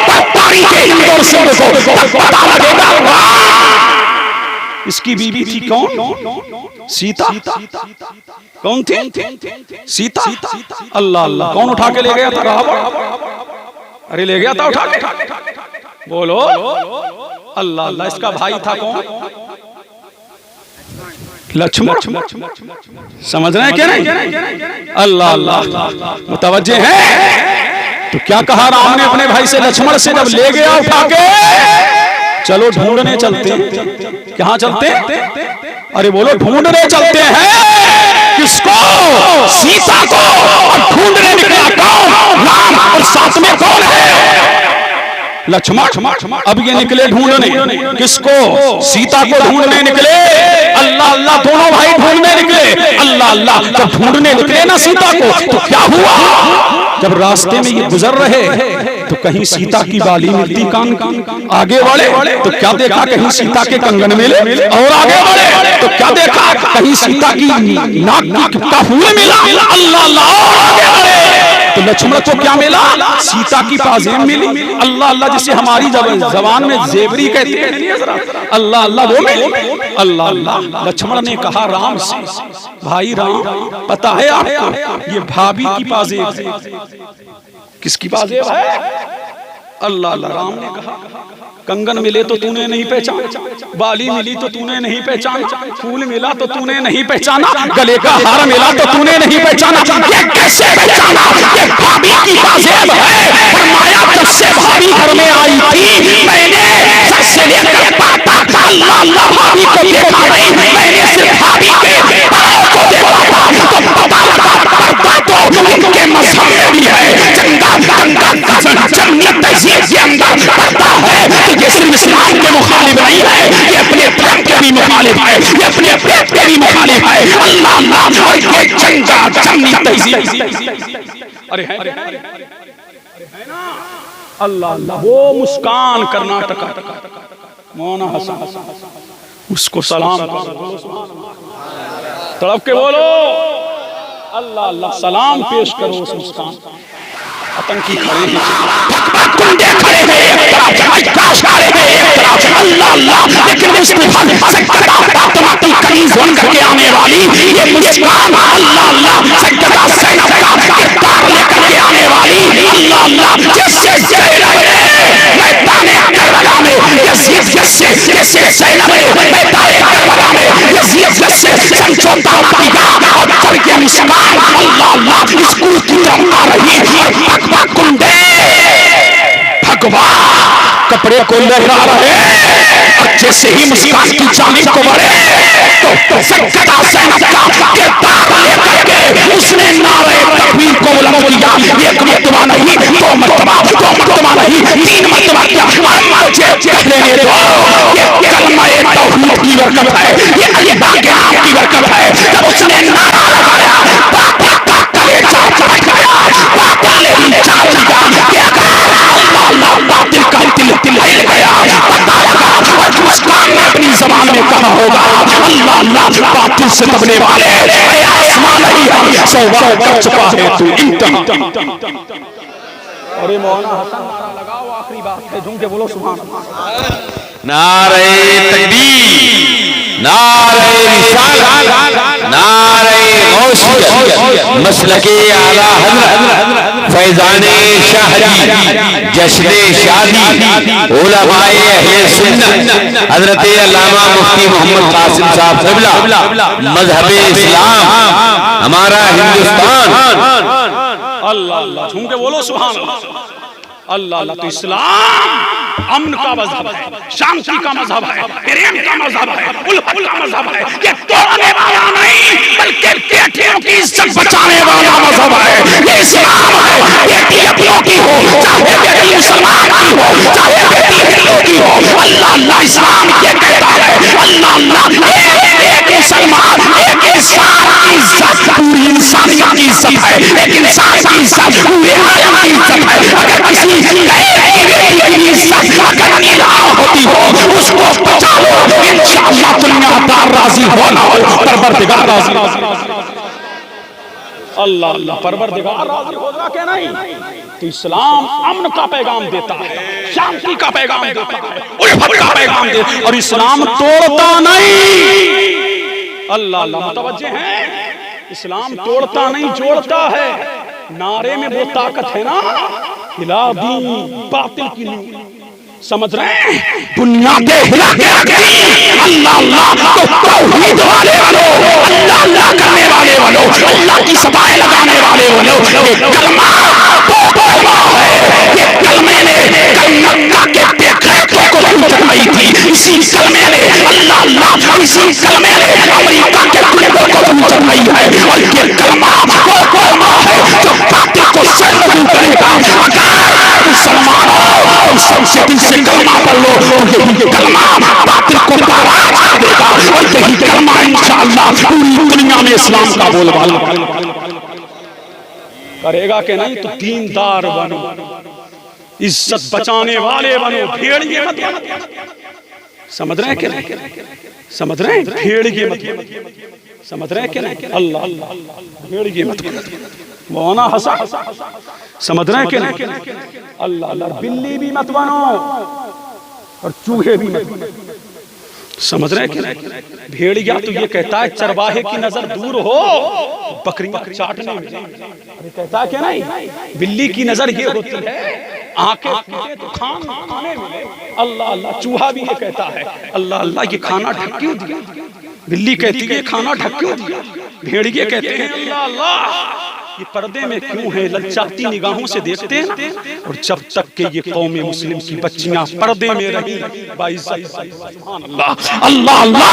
S1: पढ़तारी के हिंदू सिंह को पता लगेगा। इसकी बीबी थी कौन? सीता। कौन थी? सीता। अल्लाह अल्लाह कौन उठा के ले गया था? रावण। अरे ले गया था उठा के। बोलो अल्लाह अल्लाह इसका भाई था कौन? लक्ष्मण। समझ रहे हैं क्या नहीं? अल्लाह अल्लाह मुतवज्जे हैं? तो क्या कहा राम ने अपने भाई से? लक्ष्मण से जब ले गया उठा के, चलो ढूंढने चलते। कहाँ चलते? अरे बोलो ढूंढने चलते हैं। किसको? सीता को। और ढूंढने निकला कौन? राम। और साथ में कौन है? लक्ष्मण। अब ये निकले ढूंढने। किसको? सीता को ढूंढने निकले। अल्लाह अल्लाह दोनों भाई ढूंढने निकले। अल्लाह अल्लाह जब ढूंढने निकले ना सीता को, तो क्या हुआ? जब रास्ते में ये गुजर रहे तो कहीं सीता की बाली मिलती कान। आगे बढ़े तो क्या देखा? कहीं सीता के कंगन मिले। और आगे बढ़े तो क्या देखा? कहीं सीता की नाक का फूल मिला। अल्लाह अल्लाह और आगे बढ़े तो लक्ष्मण को क्या मिला? सीता की पाजेब मिली। अल्लाह अल्लाह जिसे हमारी जबान में जेवरी कहते हैं, अल्लाह अल्लाह वो मिली। अल्लाह अल्लाह लक्ष्मण ने कहा राम से, भाई राम पता है आपको ये भाभी की पाजेब? किसकी पाजेब है? अल्लाह अल्लाह राम ने कहा कंगन मिले तो तूने नहीं पहचाना, बाली मिली तो तूने नहीं पहचाना, फूल मिला तो तूने नहीं पहचाना, गले का हार मिला तो तूने नहीं पहचाना। ये कैसे पहचाना? ये भाभी की पाजेब है। फरमाया जब से भाभी घर में आई थी मैंने सर से लेकर पाँव तक अल्लाह अल्लाह भाभी को देखा नहीं, मैंने सिर्फ भाभी के पाँव को देखा था। तो पता लगा पर्दा तो इनके मजहब में भी है। जन्नत तहजीब के अंदर पर्दा है। ये सिर्फ इस्लाम के मुखालिफ नहीं है, ये अपने धर्म के भी मुखालिफ है, ये अपने पेट के भी मुखालिफ है। अल्लाह अल्लाह और ये जन्नत तहजीब। अरे है अल्लाह अल्लाह वो मुस्कान कर्नाटका मौना हसन, उसको सलाम तड़प के बोलो अल्लाह अल्लाह सलाम पेश करो उस मुस्कान। आतंकी खड़े हैं, गुंडे खड़े हैं एक तरफ, खड़े हैं एक तरफ, अल्लाह अल्लाह लेकिन उसके सज्जदा फातिमा करीज बनकर के आने वाली ये मुस्कान, अल्लाह अल्लाह सज्जदा ज़ैनब का किरदार लेकर के आने वाली, अल्लाह अल्लाह जैसे ज़ैनब मैदाने करबला में यज़ीद जैसे ज़ैनब मैदाने करबला में यज़ीद जैसे समझौता किया और चल के मुस्कान अल्लाह अल्लाह स्कूल की तरफ आ रही है। कुंडे भगवान कपड़े को लहरा रहे और जैसे ही मुस्कान की जानिब को बढ़े तो सज्जदा ज़ैनब का किरदार लेकर के उसने नारे तकबीर को बुलंद किया। एक मर्तबा नहीं, दो मर्तबा नहीं, तीन मर्तबा क्या, मुझे कहने दो ये कलमा-ए तौहीद की बरकत है, ये अल्लाह के नाम की बरकत है। जब उसने नारा लगाया पापा का कलेजा चढ़ गया, पापा ने चाल लिया कि अगर अल्लाह अल्लाह बातिल का दिल हिल गया पता लगा। और मुस्कान ने अपनी ज़बान में कहा होगा अल्लाह अल्लाह बातिल से दबने वाले आसमान नहीं है, सौ वार कर चुका है तू इंतहा। अरे मौलाना हसन नारा लगाओ, आखिरी बात है, झूम के बोलो सुभान अल्लाह।
S2: नारे तकबीर, नारे रिसालत, नारे गौसियत, मसलके आला हज़रत फैज़ाने शाहजी, जश्ने शादी, उलमाए अहले सुन्नत हज़रत अल्लामा मुफ्ती मोहम्मद कासिम साहब क़िबला, मज़हबे इस्लाम हमारा हिंदुस्तान।
S1: अल्लाह अल्लाह, झूम के बोलो सुभान अल्लाह। अल्लाह अल्लाह, तो इस्लाम अमन का मजहब है, शांति का मजहब है, प्रेम का मजहब है, उल्फत का मजहब है। ये तोड़ने वाला नहीं बल्कि बेटियों की इज्जत बचाने वाला मजहब है। ये इस्लाम है, बेटी अपनों की हो चाहे बेटी मुसलमान की हो चाहे बेटी हिंदू की हो। अल्लाह अल्लाह, इस्लाम ये कहता है अल्लाह अल्लाह एक मुसलमान एक इंसान की इज्जत पूरी इंसानियत की इज्जत है, एक इंसान की इज्जत पूरे आलम की इज्जत है। अगर किसी होती हो उसको बचा लो, इंशाअल्लाह दुनियादार राजी हो ना हो परवरदिगार राजी। अल्लाह अल्लाह, परवरदिगार राजी होगा कि नहीं? तो इस्लाम अमन का पैगाम देता है, शांति का पैगाम देता है, उल्फत का पैगाम देता है, और इस्लाम तोड़ता नहीं। अल्लाह अल्लाह, मुतवज्जे हैं, इस्लाम तोड़ता नहीं जोड़ता है। नारे में वो ताकत है ना, हिला दी बातिल की नींव, समझ रहे हैं? दुनिया के हिला के अल्लाह अल्लाह तो तौहीद वाले वालों, अल्लाह अल्लाह करने वाले वालों, अल्लाह की सबाएं लगाने वाले वालों, ये कलमा है, ये कलमे ने मक्का के बेखैफों को चढ़ाई थी, इसी कलमे ने अल्लाह अल्लाह, इसी कलमे ने अमेरिका के कुत्तों को चढ़ाई है। और ये कलमा वो कलमा है जो बातिल को सर्वनाश करेगा। अगर मुसलमान हो सबसे दिल से कलमा पढ़ लो तो यही कलमा बातिल को बर्बाद कर देगा। और यही कलमा इंशाअल्लाह पूरी दुनिया में इस्लाम का बोलबाला करेगा कि नहीं? तो दीनदार बनो, इज्जत बचाने वाले बनो, भेड़िए मत बनो। समझ रहे हैं कि नहीं? समझ रहे हैं? भेड़िए मत बनो, समझ रहे हैं कि नहीं? अल्लाह अल्लाह, भेड़िए मत बनो। मौना हंसा, समझ रहे हैं कि नहीं? अल्लाह अल्लाह, बिल्ली भी मत बनो और चूहे भी मत बनो। समझ रहे हैं कि नहीं? भेड़िया तो ये कहता है चरवाहे की नजर दूर हो बकरियां चाटने में, अरे कहता है क्या नहीं? बिल्ली की नजर ये होती है आंखें फूटे तो खाने मिले। अल्लाह अल्लाह, चूहा भी ये कहता है अल्लाह अल्लाह, ये खाना ढक क्यों दिया? बिल्ली कहती है खाना ढक क्यों दिया? भेड़िए कहते हैं अल्लाह अल्लाह, ये पर्दे में क्यों है? ललचाती निगाहों से देखते हैं ना। और जब तक के ये कौम मुस्लिम की बच्चियां पर्दे में रही अल्लाह अल्लाह अल्लाह,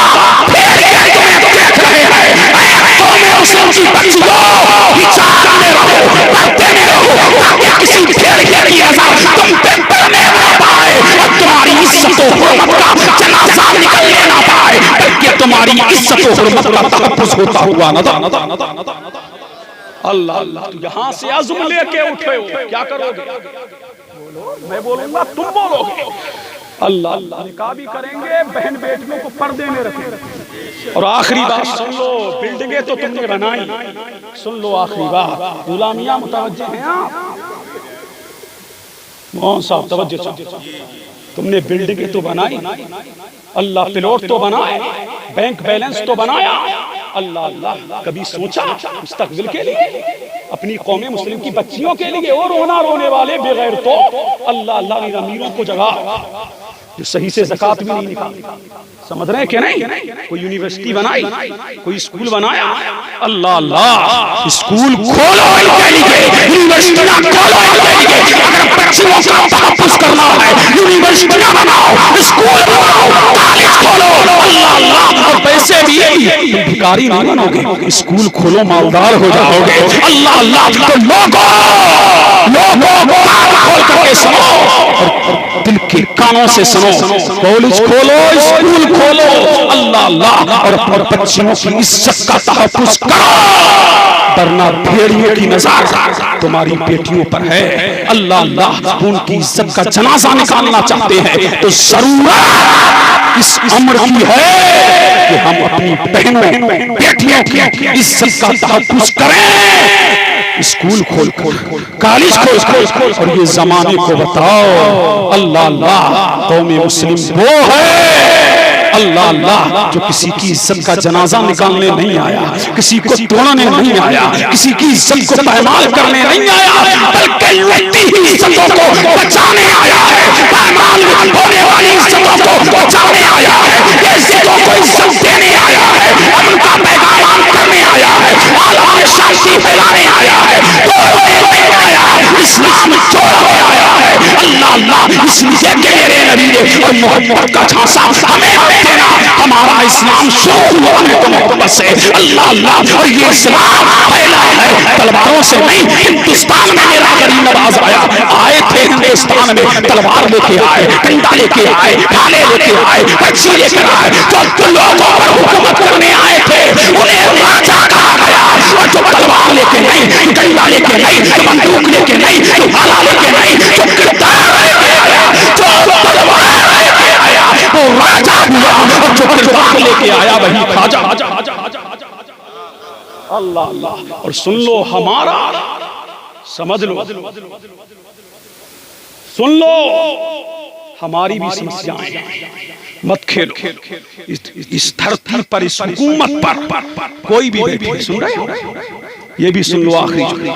S1: देख रहे हैं कौम मुस्लिम की बच्चियों, विचार में रहो, पर्दे में रहो, ताकि किसी भेड़िए की आजाद तुम पे पड़ने ना पाए और तुम्हारी इज्जत और हुर्मत का जनाजा निकलने ना पाए, बल्कि तुम्हारी इज्जत और हुर्मत का तहफ्फुज़ होता हुआ नज़र। अल्लाह अल्लाह, यहाँ से अज़्म लेके उठे हो, क्या करोगे? बोलो, मैं बोलूंगा तुम बोलोगे। अल्लाह अल्लाह, निकाह भी करेंगे, बहन बेटियों को पर्दे में रखेंगे। और आखिरी बात सुन लो, बिल्डिंगें तो तुमने बनाई, सुन लो आखिरी बात, गुलामिया मुतवज्जे हैं आप? मोहन साहब तवज्जो, तुमने बिल्डिंगें तो बनाई, अल्लाह प्लॉट तो बनाए, बैंक बैलेंस तो बनाया, अल्लाह अल्लाह कभी सोचा मुस्तकबिल के लिए, अपनी कौम मुस्लिम की बच्चियों के लिए? और रोना रोने वाले बेगैर तो अल्लाह अल्लाह इन अमीरों को जगा जो सही से ज़कात भी नहीं निकालते। समझ रहे हैं कि नहीं? कोई यूनिवर्सिटी बनाई, कोई स्कूल बनाया, अल्लाह अल्लाह, स्कूल खोलो इनके लिए, यूनिवर्सिटियां खोलो इनके लिए। अगर बच्चियों का तहफ्फुज़ करना है यूनिवर्सिटियां बनाओ, स्कूल बनाओ, से भी तुम भिखारी नहीं बनोगे, स्कूल खोलो मालदार हो जाओगे। अल्लाह अल्लाह। तो लोगों कान खोल करके सुनो और दिल के कानों से सुनो। कॉलेज खोलो, स्कूल खोलो, अल्लाह अल्लाह, और अपने बच्चियों की इज्जत का तहफ्फुज करो, वरना भेड़ियों की नजर तुम्हारी बेटियों पर है। अल्लाह अल्लाह। उनकी इज्जत का जनाजा निकालना चाहते हैं तो जरूरत इस अमर की है कि हम अपनी बहनों बेटियों की इज्जत का तहफ्फुज करें। स्कूल खोल खोल, कॉलेज खोल खोल, और ये जमाने को बताओ अल्लाह अल्लाह, कौम मुस्लिम वो है अल्लाह अल्लाह जो किसी की इज्जत का जनाजा निकालने नहीं आया, किसी को तोड़ने नहीं आया, किसी की इज्जत को पायमाल करने नहीं आया, बल्कि लगती ही इज्जतों को बचाने आया है, पायमाल होने वाली इज्जतों को बचाने आया है, इज्जतों को इज्जत देने आया है, उनका पैगाम करने आया है, आलम में शांति फैलाने आया है, तोड़ने नहीं आया, इस्लाम जोड़ने आया है। अल्लाह अल्लाह। इसलिए मेरे नबी ने और मोहब्बत का झांसा हमें देना, हमारा इस्लाम शुरू हुआ है तो मोहब्बत से। अल्लाह अल्लाह। और ये इस्लाम फैला है तलवारों से नहीं। हिंदुस्तान में मेरा गरीब नवाज आए थे, हिंदुस्तान में तलवार लेके आए, डंडा लेके आए, भाले लेके आए, बच्ची लेकर आए। जो लोगों पर हुकूमत करने आए थे उन्हें राजा कहा गया, और जो तलवार लेके नहीं, डंडा लेके नहीं, बंदूक लेके नहीं, भाला लेके नहीं, जो किरदार लेके आया, जो तलवार लेके आया वो राजा हुआ, और जो किरदार लेके आया वही खाजा। अल्लाह अल्लाह। और सुन लो, हमारा समझ लो, सुन लो, हमारी भी समस्याएं हैं, मत खेलो। इस धरती पर, इस हुकूमत पर कोई भी बैठे, सुन रहे हो, ये भी सुन लो आखिरी जुमला,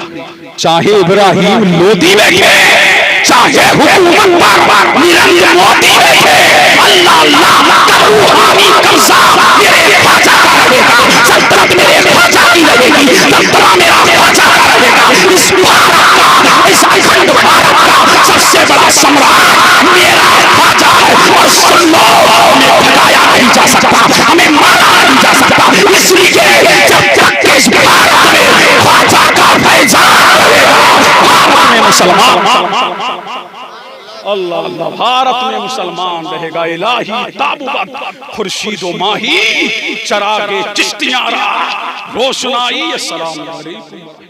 S1: चाहे इब्राहिम लोदी बैठे, चाहे हुकूमत पर नरेंद्र मोदी बैठे, अल्लाह अल्लाह का रूहानी कब्जा मेरे ख्वाजा का रहेगा, सल्तनत मेरे ख्वाजा की रहेगी, तंत्रा मेरा ख्वाजा का रहेगा। इस भारत का, इस अखंड भारत का सबसे बड़ा सम्राट मेरा ख्वाजा है। और सुन लो, हमें भगाया नहीं जा सकता, हमें मारा नहीं जा सकता, इसलिए जब तक इस भारत में ख्वाजा का फैजान रहेगा, भारत में मुसलमान, अल्लाह अल्लाह, भारत में मुसलमान रहेगा। इलाही ताबूबत खुर्शीदो माही, चरागे चिश्तियाँ रोशनाई। अस्सलाम वालेकुम।